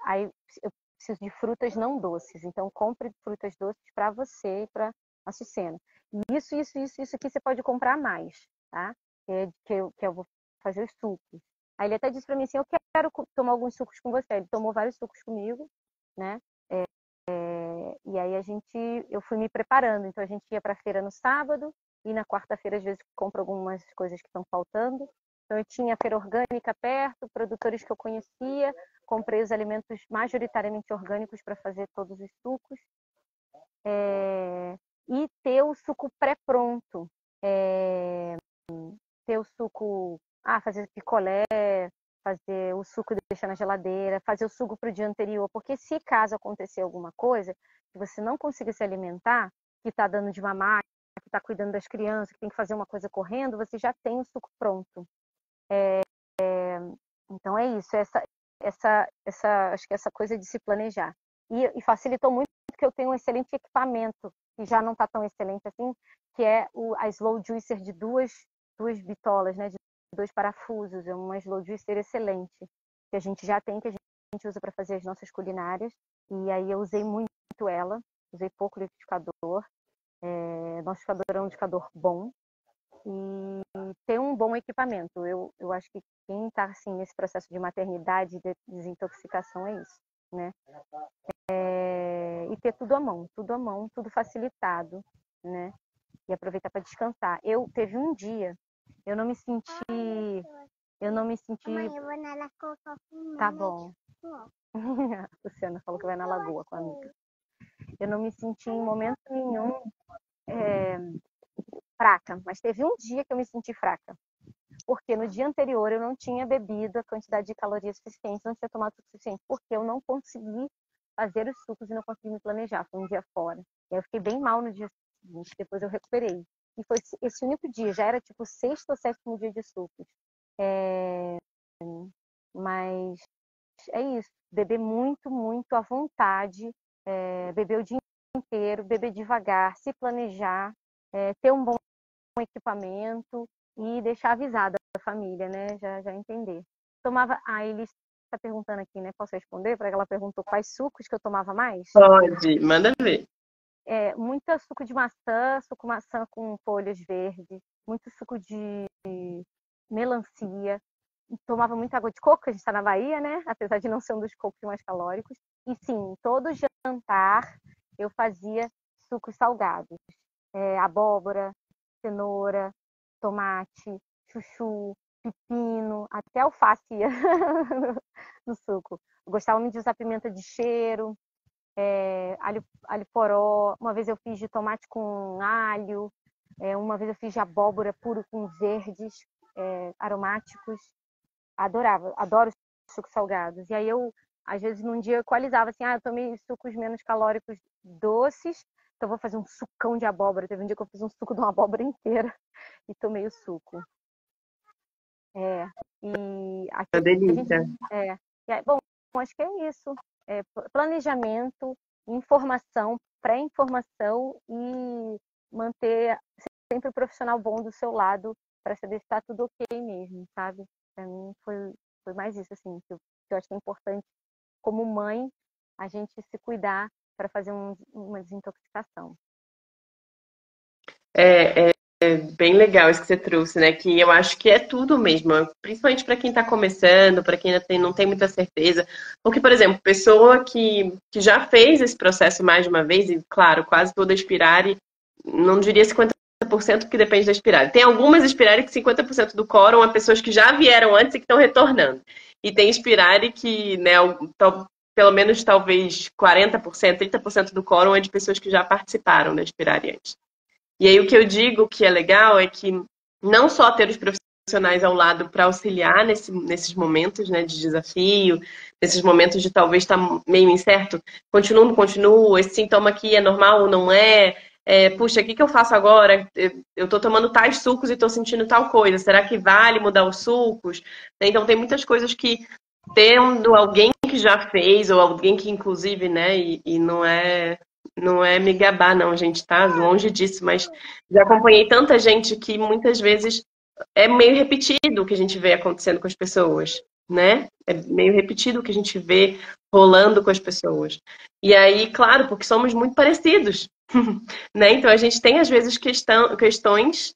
Aí eu preciso de frutas não doces, então compre frutas doces para você e para a Sucena. Isso aqui você pode comprar mais, tá? Que eu vou fazer os sucos. Aí ele até disse para mim assim, eu quero tomar alguns sucos com você. Ele tomou vários sucos comigo, né? E aí eu fui me preparando. Então a gente ia para a feira no sábado e na quarta-feira às vezes compro algumas coisas que estão faltando. Então eu tinha a feira orgânica perto, produtores que eu conhecia, comprei os alimentos majoritariamente orgânicos para fazer todos os sucos. E ter o suco pré-pronto. Ter o suco, fazer picolé, fazer o suco e deixar na geladeira, fazer o suco para o dia anterior, porque se caso acontecer alguma coisa, que você não consiga se alimentar, que está dando de mamar, que está cuidando das crianças, que tem que fazer uma coisa correndo, você já tem o suco pronto. Então é isso, acho que essa coisa de se planejar. E facilitou muito porque eu tenho um excelente equipamento, que já não está tão excelente assim, que é a Slow Juicer de duas bitolas, né, de 2 parafusos. É uma Slow Juicer excelente, que a gente já tem, que a gente usa para fazer as nossas culinárias. E aí eu usei muito ela, usei pouco liquidificador. Nosso liquidificador é um liquidificador bom. E ter um bom equipamento. Eu acho que quem está assim, nesse processo de maternidade, de desintoxicação, é isso, né? E ter tudo à mão, tudo facilitado, né? E aproveitar para descansar. Teve um dia, eu não me senti. Mãe, eu vou na lagoa com Tá bom. A Luciana falou que vai na lagoa com a amiga. Eu não me senti em momento nenhum fraca, mas teve um dia que eu me senti fraca. Porque no dia anterior eu não tinha bebido a quantidade de calorias suficiente, não tinha tomado o suficiente, porque eu não consegui fazer os sucos e não consegui me planejar. Foi um dia fora. E aí eu fiquei bem mal no dia seguinte, depois eu recuperei. E foi esse único dia, já era tipo o sexto ou sétimo dia de sucos. Mas é isso, beber muito, muito à vontade, beber o dia inteiro, beber devagar, se planejar, ter um bom equipamento e deixar avisada a família, né? Já entender. Tomava. A Elis está perguntando aqui, né? Posso responder? Para ela perguntou quais sucos que eu tomava mais? Pode, manda ver. Muito suco de maçã com folhas verdes, muito suco de melancia. Tomava muita água de coco, a gente está na Bahia, né? Apesar de não ser um dos cocos mais calóricos. E sim, todo jantar eu fazia sucos salgados. Abóbora, cenoura, tomate, chuchu, pepino, até alface ia no suco. Eu gostava muito de usar pimenta de cheiro, alho poró. Uma vez eu fiz de tomate com alho. Uma vez eu fiz de abóbora puro com verdes aromáticos. Adoro sucos salgados. E aí eu, às vezes, num dia eu equalizava assim, eu tomei sucos menos calóricos doces, então vou fazer um sucão de abóbora. Teve um dia que eu fiz um suco de uma abóbora inteira e tomei o suco. E aqui Uma delícia. bom, acho que é isso. Planejamento, informação, pré-informação e manter sempre o profissional bom do seu lado para saber se está tudo ok mesmo, sabe? Para mim foi mais isso, assim, que eu acho que é importante, como mãe, a gente se cuidar para fazer uma desintoxicação. É bem legal isso que você trouxe, né? Que eu acho que é tudo mesmo, principalmente para quem está começando, para quem ainda não tem muita certeza. Porque, por exemplo, pessoa que já fez esse processo mais de uma vez, e claro, quase toda Inspirare, não diria 50%, porque depende da Inspirare. Tem algumas Inspirare que 50% do quórum é pessoas que já vieram antes e que estão retornando. E tem Inspirare que, né, pelo menos talvez 40%, 30% do quórum é de pessoas que já participaram da Inspirare antes. E aí o que eu digo que é legal é que não só ter os profissionais ao lado para auxiliar nesses momentos, né, de desafio, nesses momentos de talvez estar meio incerto, continuo, não continuo, esse sintoma aqui é normal ou não é? Puxa, o que eu faço agora? Eu estou tomando tais sucos e estou sentindo tal coisa, será que vale mudar os sucos? Então tem muitas coisas que tendo alguém que já fez, ou alguém que inclusive, né, e não é me gabar, não, gente, tá longe disso, mas já acompanhei tanta gente que muitas vezes é meio repetido o que a gente vê acontecendo com as pessoas, né? É meio repetido o que a gente vê rolando com as pessoas. E aí, claro, porque somos muito parecidos, né? Então a gente tem às vezes questões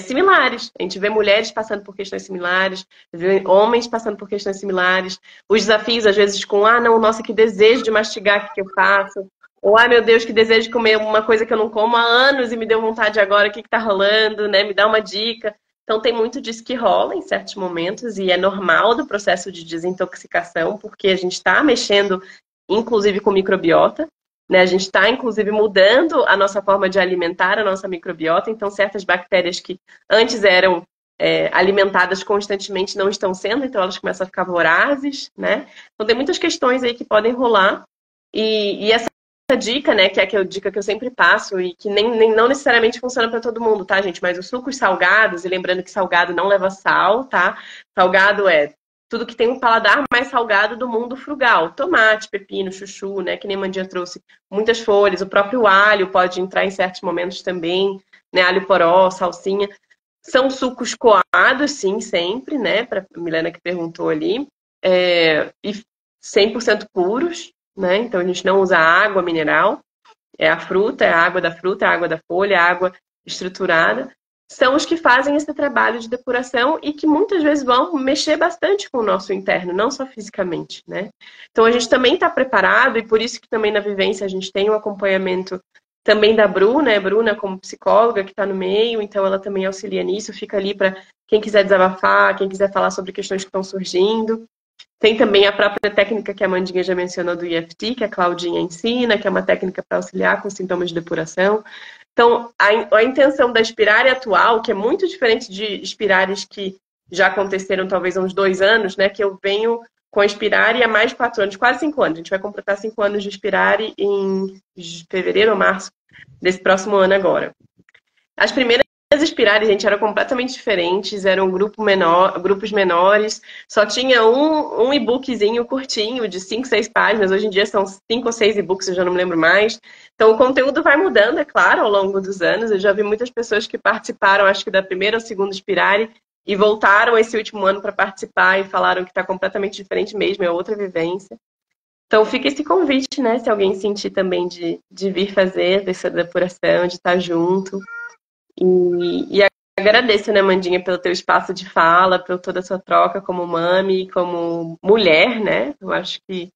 similares. A gente vê mulheres passando por questões similares, vê homens passando por questões similares. Os desafios, às vezes, com não, nossa, que desejo de mastigar, o que eu faço? Ou, ai meu Deus, que desejo de comer uma coisa que eu não como há anos e me deu vontade agora, o que tá rolando, né? Me dá uma dica. Então tem muito disso que rola em certos momentos e é normal do processo de desintoxicação, porque a gente está mexendo, inclusive, com microbiota, né? A gente está, inclusive, mudando a nossa forma de alimentar a nossa microbiota, então certas bactérias que antes eram alimentadas constantemente não estão sendo, então elas começam a ficar vorazes, né? Então tem muitas questões aí que podem rolar e essa dica, né, que é a dica que eu sempre passo e que não necessariamente funciona para todo mundo, tá, gente? Mas os sucos salgados, e lembrando que salgado não leva sal, tá? Salgado é tudo que tem um paladar mais salgado do mundo frugal. Tomate, pepino, chuchu, né, que nem Mandinha trouxe, muitas folhas. O próprio alho pode entrar em certos momentos também, né? Alho poró, salsinha. São sucos coados, sim, sempre, né? Para a Milena que perguntou ali. E 100% puros, né? Então a gente não usa água mineral, é a fruta, é a água da fruta, é a água da folha, é a água estruturada. São os que fazem esse trabalho de depuração e que muitas vezes vão mexer bastante com o nosso interno, não só fisicamente, né? Então a gente também está preparado e por isso que também na vivência a gente tem um acompanhamento também da Bruna, né? Bruna como psicóloga que está no meio, então ela também auxilia nisso, fica ali para quem quiser desabafar, quem quiser falar sobre questões que estão surgindo. Tem também a própria técnica que a Mandinha já mencionou do EFT, que a Claudinha ensina, que é uma técnica para auxiliar com sintomas de depuração. Então, a intenção da Inspirare atual, que é muito diferente de Inspirares que já aconteceram talvez há uns 2 anos, né? Que eu venho com a Inspirare há mais de 4 anos, quase 5 anos. A gente vai completar 5 anos de Inspirare em fevereiro ou março desse próximo ano agora. As primeiras Inspirare, gente, eram completamente diferentes, eram grupos menores, só tinha um e-bookzinho curtinho, de 5, 6 páginas. Hoje em dia são 5 ou 6 e-books, eu já não me lembro mais. Então o conteúdo vai mudando, é claro, ao longo dos anos. Eu já vi muitas pessoas que participaram, acho que da primeira ou segunda Inspirare, e voltaram esse último ano para participar e falaram que está completamente diferente mesmo, é outra vivência. Então fica esse convite, né? Se alguém sentir também de vir fazer essa depuração, de estar junto. E agradeço, né, Mandinha, pelo teu espaço de fala, por toda a sua troca como mami, como mulher, né? Eu acho que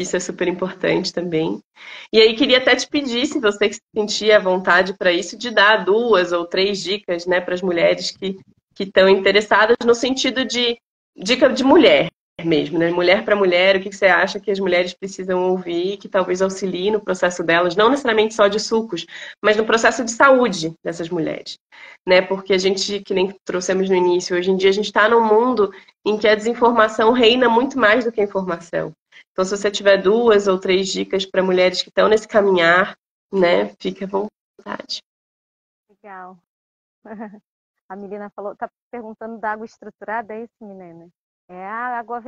isso é super importante também. E aí queria até te pedir, se você sentir a vontade para isso, de dar 2 ou 3 dicas, né, para as mulheres que estão interessadas no sentido de dica de mulher mesmo, né? Mulher para mulher, o que você acha que as mulheres precisam ouvir, que talvez auxilie no processo delas, não necessariamente só de sucos, mas no processo de saúde dessas mulheres, né? Porque a gente, que nem trouxemos no início, hoje em dia a gente está num mundo em que a desinformação reina muito mais do que a informação. Então, se você tiver 2 ou 3 dicas para mulheres que estão nesse caminhar, né, fique à vontade. Legal. A Milena falou, tá perguntando da água estruturada, é isso, Milena? É a água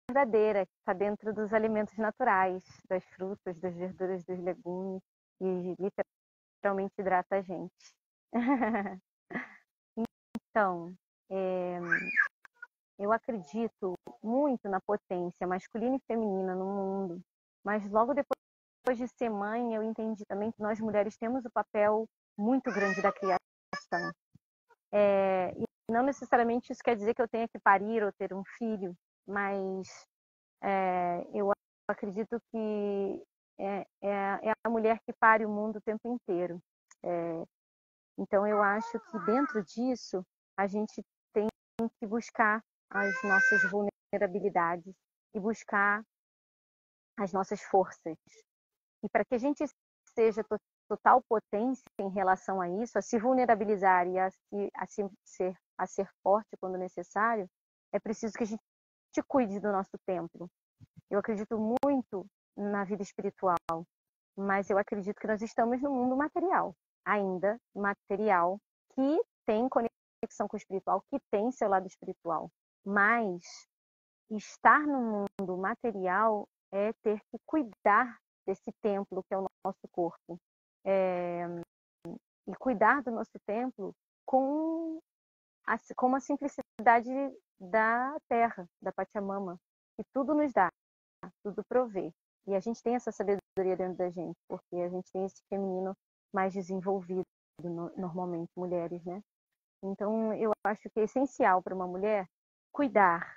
verdadeira, que está dentro dos alimentos naturais, das frutas, das verduras, dos legumes, e literalmente hidrata a gente. Então, eu acredito muito na potência masculina e feminina no mundo, mas logo depois de ser mãe, eu entendi também que nós mulheres temos o papel muito grande da criação. E não necessariamente isso quer dizer que eu tenha que parir ou ter um filho, mas eu acredito que é a mulher que pare o mundo o tempo inteiro. Então, eu acho que dentro disso, a gente tem que buscar as nossas vulnerabilidades e buscar as nossas forças. E para que a gente seja total potência em relação a isso, a se vulnerabilizar e a ser forte quando necessário, é preciso que a gente cuide do nosso templo. Eu acredito muito na vida espiritual, mas eu acredito que nós estamos no mundo material, ainda material, que tem conexão com o espiritual, que tem seu lado espiritual. Mas estar no mundo material é ter que cuidar desse templo que é o nosso corpo. E cuidar do nosso templo com a simplicidade da terra, da Pachamama, que tudo nos dá, tudo provê. E a gente tem essa sabedoria dentro da gente, porque a gente tem esse feminino mais desenvolvido, normalmente, mulheres, né? Então, eu acho que é essencial para uma mulher cuidar.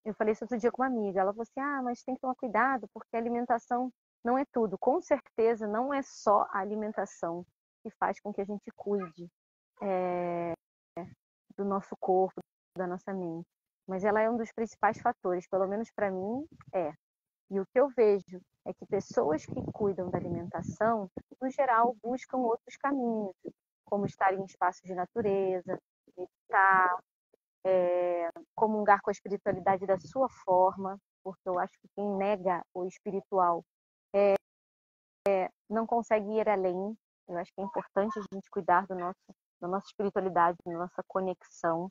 Eu falei isso outro dia com uma amiga, ela falou assim, mas tem que tomar cuidado, porque a alimentação não é tudo. Com certeza, não é só a alimentação que faz com que a gente cuide do nosso corpo, da nossa mente. Mas ela é um dos principais fatores, pelo menos para mim, é. E o que eu vejo é que pessoas que cuidam da alimentação, no geral, buscam outros caminhos, como estar em espaços de natureza, meditar, comungar com a espiritualidade da sua forma, porque eu acho que quem nega o espiritual não consegue ir além. Eu acho que é importante a gente cuidar da nossa espiritualidade, da nossa conexão.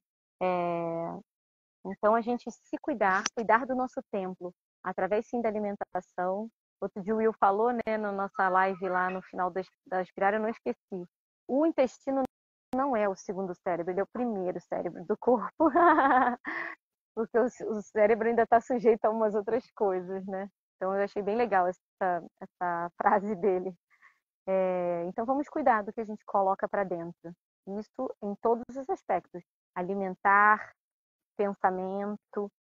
Então, a gente se cuidar do nosso templo, através sim da alimentação. Outro dia o Will falou, né, na nossa live lá no final da Inspirare, eu não esqueci. O intestino não é o segundo cérebro, ele é o primeiro cérebro do corpo. Porque o cérebro ainda está sujeito a umas outras coisas, né? Então eu achei bem legal essa frase dele. Então vamos cuidar do que a gente coloca para dentro. Isso em todos os aspectos. Alimentar, pensamento,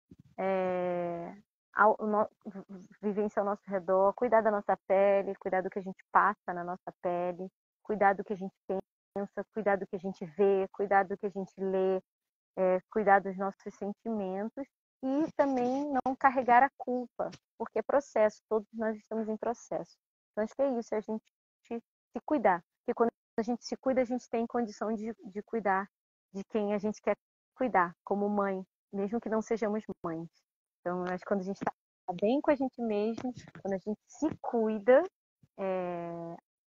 vivência ao nosso redor, cuidar da nossa pele, cuidar do que a gente passa na nossa pele, cuidar do que a gente pensa, cuidar do que a gente vê, cuidar do que a gente lê, cuidar dos nossos sentimentos e também não carregar a culpa, porque é processo, todos nós estamos em processo. Então acho que é isso, a gente se cuidar. Porque quando a gente se cuida, a gente tem condição de cuidar de quem a gente quer cuidar, como mãe, mesmo que não sejamos mães. Então, eu acho que quando a gente está bem com a gente mesmo, quando a gente se cuida,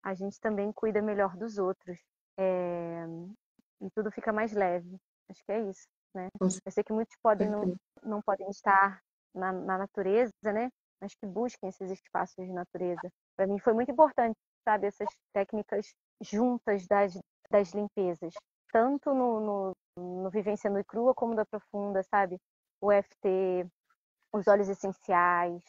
a gente também cuida melhor dos outros. E tudo fica mais leve. Acho que é isso, né? Eu sei que muitos não podem estar na natureza, né? Mas que busquem esses espaços de natureza. Para mim foi muito importante, sabe? Essas técnicas juntas das limpezas. Tanto no Vivência Nua e Crua, como da Profunda, sabe? O EFT, os óleos essenciais.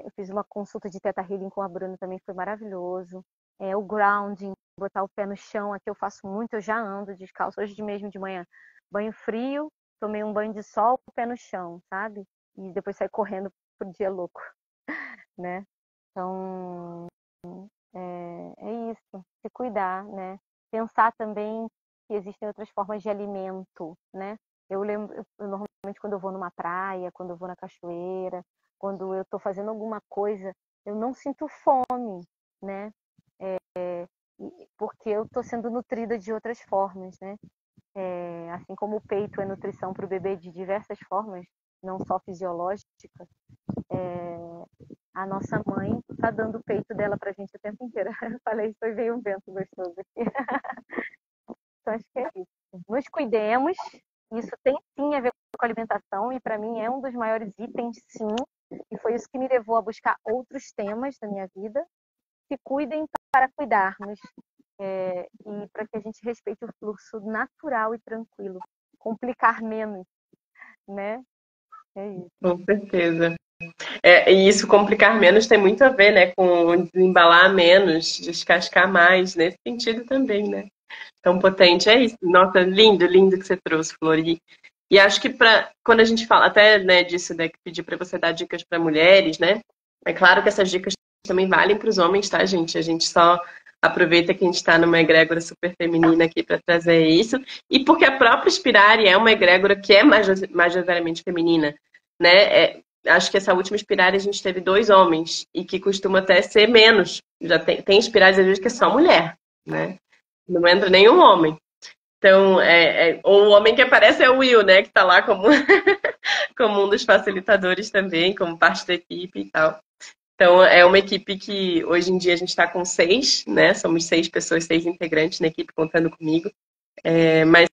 Eu fiz uma consulta de Theta Healing com a Bruna, também foi maravilhoso. O grounding, botar o pé no chão, aqui eu faço muito, eu já ando descalço. Hoje mesmo de manhã, banho frio, tomei um banho de sol, o pé no chão, sabe? E depois saí correndo pro dia louco, né? Então, é isso, se cuidar, né? Pensar também que existem outras formas de alimento, né? Eu lembro, normalmente quando eu vou numa praia, quando eu vou na cachoeira, quando eu estou fazendo alguma coisa, eu não sinto fome, né? Porque eu estou sendo nutrida de outras formas, né? Assim como o peito é nutrição para o bebê de diversas formas, não só fisiológica, a nossa mãe está dando o peito dela para a gente o tempo inteiro. Eu falei, isso, veio um vento gostoso aqui. Então, acho que é isso. Nos cuidemos, isso tem sim a ver com alimentação, e para mim é um dos maiores itens, sim, e foi isso que me levou a buscar outros temas da minha vida. Se cuidem para cuidarmos, e para que a gente respeite o fluxo natural e tranquilo, complicar menos, né? É isso. Com certeza. E isso complicar menos tem muito a ver, né, com desembalar menos, descascar mais, nesse sentido também, né? Tão potente, é isso. Nossa, lindo, lindo que você trouxe, Flori. E acho que quando a gente fala até, né, disso, né, que pedir para você dar dicas para mulheres, né? É claro que essas dicas também valem para os homens, tá, gente? A gente só aproveita que a gente está numa egrégora super feminina aqui para trazer isso. E porque a própria Inspirare é uma egrégora que é majoritariamente feminina, né? Acho que essa última Inspirare a gente teve 2 homens e que costuma até ser menos. Já tem Inspirares às vezes que é só mulher, né? Não entra nenhum homem. Então, o homem que aparece é o Will, né? Que tá lá como, como um dos facilitadores também, como parte da equipe e tal. Então, é uma equipe que hoje em dia a gente está com 6, né? Somos 6 pessoas, 6 integrantes na equipe, contando comigo. Mas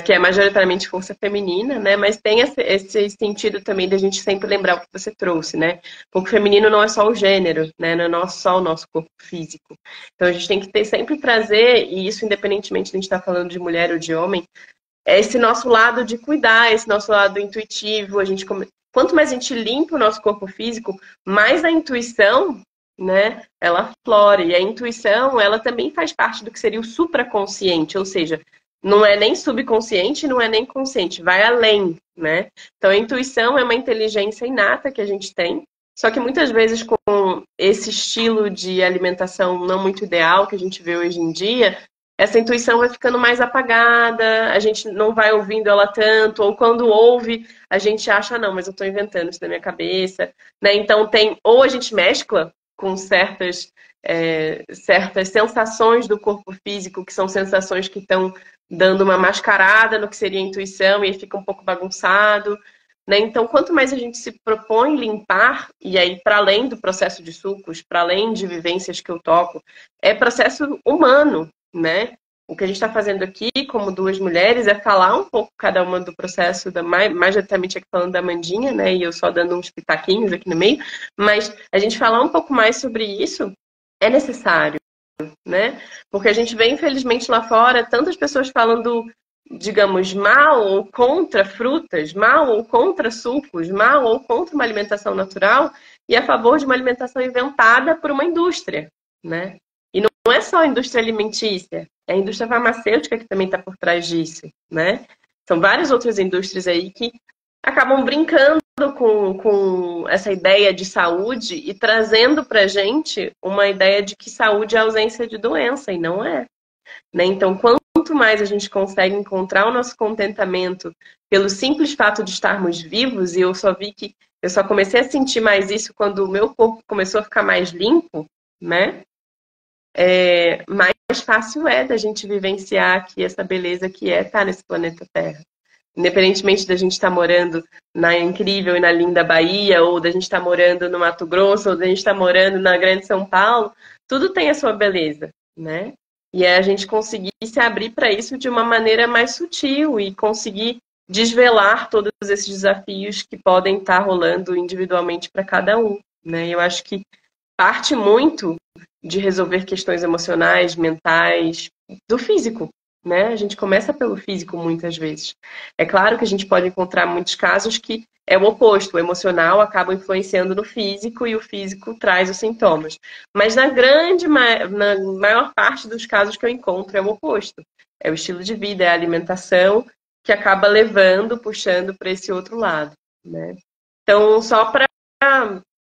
que é majoritariamente força feminina, né? Mas tem esse sentido também da gente sempre lembrar o que você trouxe, né? Porque o feminino não é só o gênero, né? Não é só o nosso corpo físico. Então a gente tem que sempre trazer, e isso independentemente de a gente estar falando de mulher ou de homem, é esse nosso lado de cuidar, esse nosso lado intuitivo. Quanto mais a gente limpa o nosso corpo físico, mais a intuição, né? Ela flora. E a intuição, ela também faz parte do que seria o supraconsciente, ou seja, não é nem subconsciente, não é nem consciente, vai além, né? Então, a intuição é uma inteligência inata que a gente tem, só que muitas vezes com esse estilo de alimentação não muito ideal que a gente vê hoje em dia, essa intuição vai ficando mais apagada, a gente não vai ouvindo ela tanto, ou quando ouve, a gente acha, não, mas eu estou inventando isso na minha cabeça, né? Então, ou a gente mescla com certas sensações do corpo físico, que são sensações que estão dando uma mascarada no que seria a intuição e aí fica um pouco bagunçado, né? Então, quanto mais a gente se propõe limpar, e aí para além do processo de sucos, para além de vivências que eu toco, é processo humano, né? O que a gente está fazendo aqui, como 2 mulheres, é falar um pouco cada uma do processo, majoritariamente aqui falando da Mandinha, né? E eu só dando uns pitaquinhos aqui no meio, mas a gente falar um pouco mais sobre isso é necessário, né? Porque a gente vê, infelizmente, lá fora, tantas pessoas falando, digamos, mal ou contra frutas, mal ou contra sucos, mal ou contra uma alimentação natural e a favor de uma alimentação inventada por uma indústria, né? E não é só a indústria alimentícia, é a indústria farmacêutica que também está por trás disso, né? São várias outras indústrias aí que acabam brincando com essa ideia de saúde e trazendo para a gente uma ideia de que saúde é ausência de doença, e não é. Né? Então, quanto mais a gente consegue encontrar o nosso contentamento pelo simples fato de estarmos vivos, e eu só comecei a sentir mais isso quando o meu corpo começou a ficar mais limpo, né? mais fácil é da gente vivenciar aqui essa beleza que é estar nesse planeta Terra. Independentemente da gente estar morando na incrível e na linda Bahia, ou da gente estar morando no Mato Grosso, ou da gente estar morando na Grande São Paulo, tudo tem a sua beleza, né? E é a gente conseguir se abrir para isso de uma maneira mais sutil e conseguir desvelar todos esses desafios que podem estar rolando individualmente para cada um, né? Eu acho que parte muito de resolver questões emocionais, mentais, do físico, né? A gente começa pelo físico muitas vezes. É claro que a gente pode encontrar muitos casos que é o oposto, o emocional acaba influenciando no físico e o físico traz os sintomas. Mas na maior parte dos casos que eu encontro é o oposto. É o estilo de vida, é a alimentação que acaba levando, puxando para esse outro lado, né? Então, só para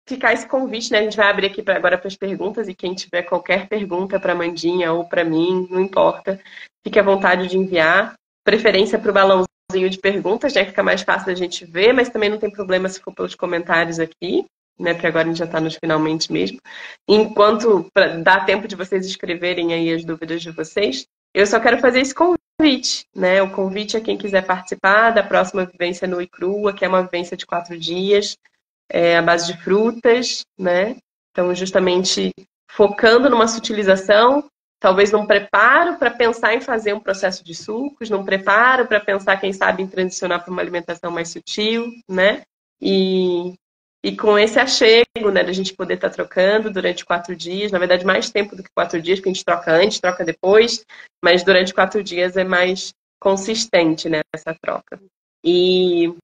ficar esse convite, né? A gente vai abrir aqui agora para as perguntas e quem tiver qualquer pergunta para a Mandinha ou para mim, não importa, fique à vontade de enviar. Preferência para o balãozinho de perguntas, já que fica mais fácil da gente ver, mas também não tem problema se for pelos comentários aqui, né? Porque agora a gente já está nos finalmente mesmo. Enquanto dá tempo de vocês escreverem aí as dúvidas de vocês, eu só quero fazer esse convite, né? O convite a quem quiser participar da próxima vivência no Icrua, que é uma vivência de 4 dias, à base de frutas, né? Então, justamente focando numa sutilização, talvez num preparo para pensar em fazer um processo de sucos, num preparo para pensar, quem sabe, em transicionar para uma alimentação mais sutil, né? E com esse achego, né, da gente poder estar trocando durante 4 dias, na verdade, mais tempo do que 4 dias, porque a gente troca antes, troca depois, mas durante 4 dias é mais consistente, né, essa troca. E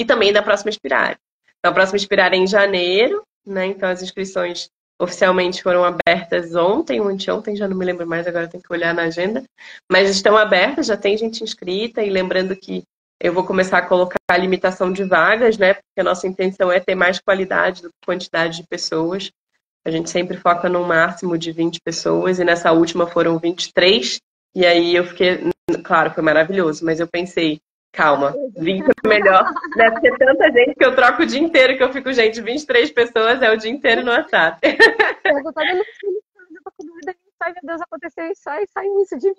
também da próxima Inspirar. Então, a próxima Inspirar é em janeiro, né? Então, as inscrições oficialmente foram abertas ontem ou anteontem, já não me lembro mais, agora tem que olhar na agenda. Mas estão abertas, já tem gente inscrita, e lembrando que eu vou começar a colocar a limitação de vagas, né? Porque a nossa intenção é ter mais qualidade do que quantidade de pessoas. A gente sempre foca num máximo de 20 pessoas, e nessa última foram 23, e aí eu fiquei, claro, foi maravilhoso, mas eu pensei, calma, 20 é melhor. Deve ter tanta gente que eu troco o dia inteiro, que eu fico, gente, 23 pessoas é o dia inteiro no WhatsApp. Eu tô toda com dúvida, ai meu Deus, aconteceu isso, ai, saiu isso de mim.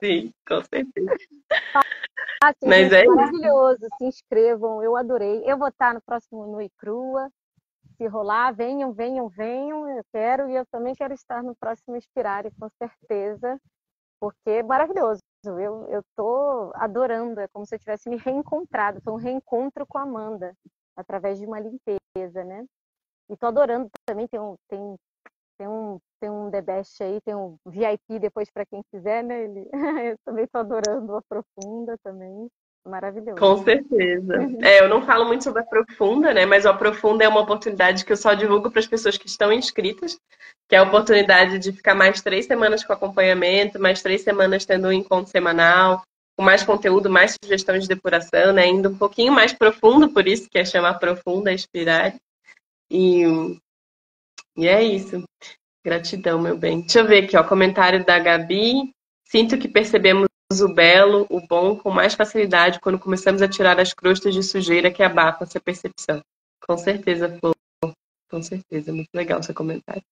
Sim, com certeza. Sim, mas é maravilhoso, se inscrevam, eu adorei. Eu vou estar no próximo No Icrua, se rolar, venham, eu quero, e eu também quero estar no próximo Inspirare, com certeza, porque é maravilhoso. Eu tô adorando, é como se eu tivesse me reencontrado, foi um reencontro com a Amanda, através de uma limpeza, né? E tô adorando também, tem um The Best aí, tem um VIP depois para quem quiser, né? Eu também tô adorando a Profunda também, maravilhoso. Com certeza. Eu não falo muito sobre a Profunda, né? Mas a Profunda é uma oportunidade que eu só divulgo para as pessoas que estão inscritas, que é a oportunidade de ficar mais 3 semanas com acompanhamento, mais 3 semanas tendo um encontro semanal, com mais conteúdo, mais sugestões de depuração, né? Indo um pouquinho mais profundo, por isso que é chamar Profunda Inspirar. E é isso. Gratidão, meu bem. Deixa eu ver aqui, ó, comentário da Gabi. Sinto que percebemos o belo, o bom, com mais facilidade quando começamos a tirar as crostas de sujeira que abafam essa percepção. Com certeza, Flor. Com certeza. Muito legal o seu comentário.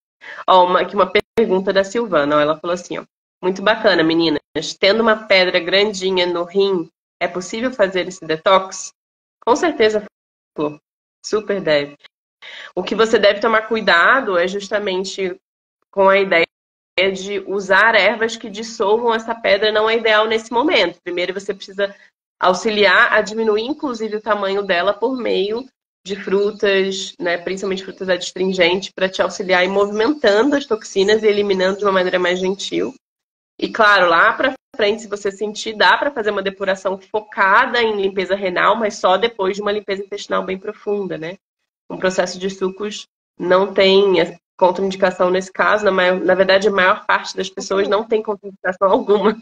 Ó, aqui uma pergunta da Silvana. Ó, ela falou assim, ó. Muito bacana, meninas. Tendo uma pedra grandinha no rim, é possível fazer esse detox? Com certeza, Flor. Super deve. O que você deve tomar cuidado é justamente com a ideia de usar ervas que dissolvam essa pedra, não é ideal nesse momento. Primeiro você precisa auxiliar a diminuir, inclusive, o tamanho dela por meio de frutas, né, principalmente frutas adstringentes, para te auxiliar em movimentando as toxinas e eliminando de uma maneira mais gentil. E claro, lá para frente, se você sentir, dá para fazer uma depuração focada em limpeza renal, mas só depois de uma limpeza intestinal bem profunda, né? Um processo de sucos não tem contraindicação nesse caso, na verdade, a maior parte das pessoas não tem contraindicação alguma.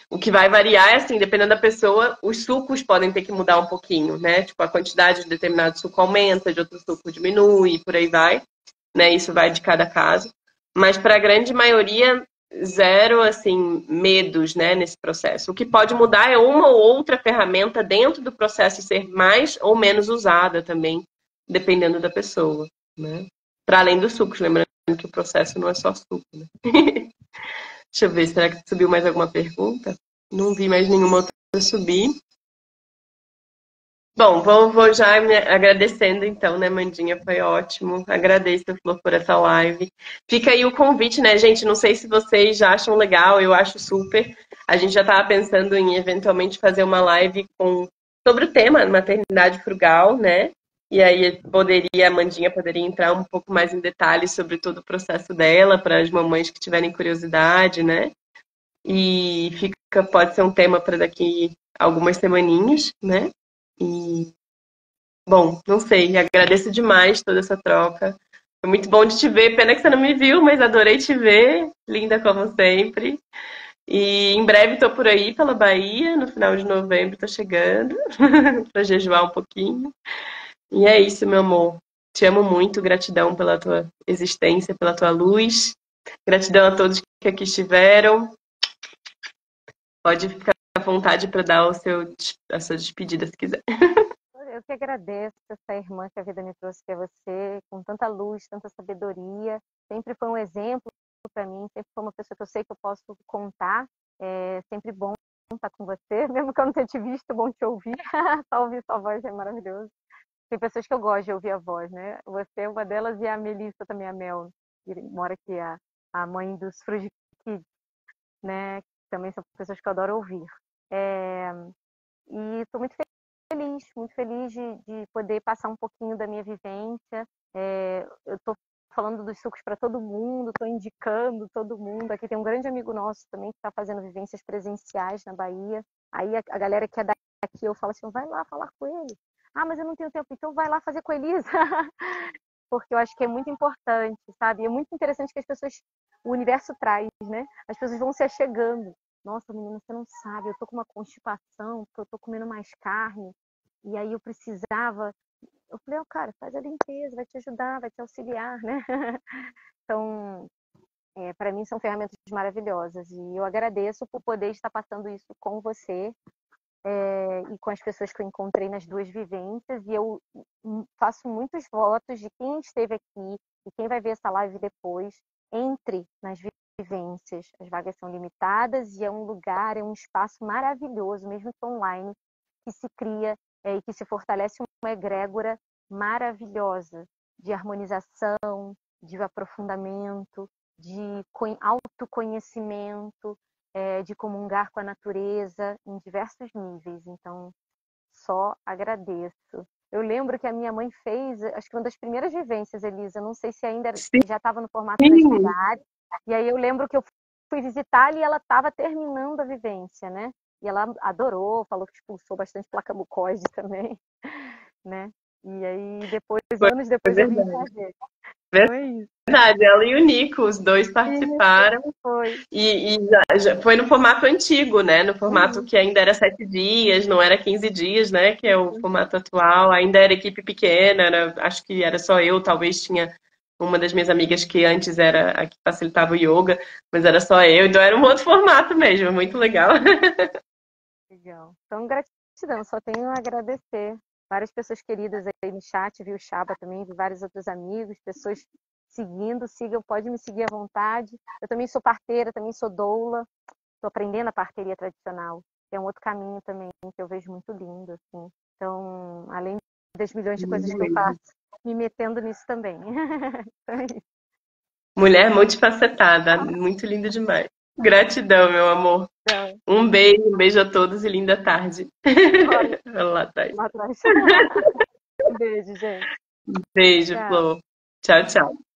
O que vai variar é assim, dependendo da pessoa, os sucos podem ter que mudar um pouquinho, né? Tipo, a quantidade de determinado suco aumenta, de outro suco diminui, por aí vai, né? Isso vai de cada caso. Mas para a grande maioria, zero, assim, medos, né, nesse processo. O que pode mudar é uma ou outra ferramenta dentro do processo ser mais ou menos usada também, dependendo da pessoa, né? para além dos sucos, lembrando que o processo não é só suco, né? Deixa eu ver, será que subiu mais alguma pergunta? Não vi mais nenhuma outra subir. Bom, vou já me agradecendo então, né, Mandinha? Foi ótimo. Agradeço, Flor, por essa live. Fica aí o convite, né, gente? Não sei se vocês já acham legal, eu acho super. A gente já estava pensando em eventualmente fazer uma live sobre o tema maternidade frugal, né? E aí a Mandinha poderia entrar um pouco mais em detalhes sobre todo o processo dela, para as mamães que tiverem curiosidade, né? E pode ser um tema para daqui algumas semaninhas, né? E, bom, não sei, agradeço demais toda essa troca. Foi muito bom de te ver. Pena que você não me viu, mas adorei te ver. Linda como sempre. E em breve estou por aí pela Bahia, no final de novembro estou chegando para jejuar um pouquinho. E é isso, meu amor. Te amo muito, gratidão pela tua existência, pela tua luz. Gratidão a todos que aqui estiveram. Pode ficar à vontade para dar a sua despedida se quiser. Eu que agradeço essa irmã que a vida me trouxe, que é você, com tanta luz, tanta sabedoria. Sempre foi um exemplo para mim, sempre foi uma pessoa que eu sei que eu posso contar. É sempre bom estar com você, mesmo que eu não tenha te visto, bom te ouvir. Só ouvir sua voz é maravilhoso. Tem pessoas que eu gosto de ouvir a voz, né? Você é uma delas e a Melissa também, a Mel, que mora aqui, a mãe dos Fruit Kids, né? Também são pessoas que eu adoro ouvir. E estou muito feliz de poder passar um pouquinho da minha vivência. Eu estou falando dos sucos para todo mundo, estou indicando todo mundo. Aqui tem um grande amigo nosso também que está fazendo vivências presenciais na Bahia. Aí a galera que é daqui, eu falo assim, vai lá falar com ele. Ah, mas eu não tenho tempo, então vai lá fazer com a Elisa. Porque eu acho que é muito importante, sabe? É muito interessante que as pessoas, o universo traz, né? As pessoas vão se achegando. Nossa, menina, você não sabe, eu tô com uma constipação, porque eu tô comendo mais carne. E aí eu precisava. Eu falei, cara, faz a limpeza, vai te ajudar, vai te auxiliar, né? Então, para mim são ferramentas maravilhosas. E eu agradeço por poder estar passando isso com você. E com as pessoas que eu encontrei nas duas vivências, e eu faço muitos votos de quem esteve aqui e quem vai ver essa live depois, entre nas vivências. As vagas são limitadas e é um lugar, é um espaço maravilhoso, mesmo que online, que se cria e que se fortalece uma egrégora maravilhosa de harmonização, de aprofundamento, de autoconhecimento, de comungar com a natureza em diversos níveis. Então, só agradeço. Eu lembro que a minha mãe fez, acho que uma das primeiras vivências, Elisa, não sei se ainda já estava no formato das diárias, e aí eu lembro que eu fui visitá-la e ela estava terminando a vivência, né? E ela adorou, falou que expulsou bastante placa mucoide também, né? E aí depois, anos depois, eu vim fazer. Foi isso. Verdade, ela e o Nico, os dois participaram. Isso, foi. E já foi no formato antigo, né? No formato que ainda era 7 dias, não era 15 dias, né? Que é o formato atual. Ainda era equipe pequena, acho que era só eu, talvez tinha uma das minhas amigas que antes era a que facilitava o yoga, mas era só eu, então era um outro formato mesmo, muito legal. Legal. Então, gratidão, só tenho a agradecer. Várias pessoas queridas aí no chat, vi o Chaba também, vi vários outros amigos, pessoas seguindo, sigam, pode me seguir à vontade. Eu também sou parteira, também sou doula, estou aprendendo a parteria tradicional. É um outro caminho também que eu vejo muito lindo, assim. Então, além das milhões de coisas que eu faço, me metendo nisso também. Então, é isso. Mulher multifacetada, muito lindo demais. Gratidão, meu amor. Um beijo a todos e linda tarde. Lá atrás. Um beijo, gente. Beijo, Flor. Tchau, tchau.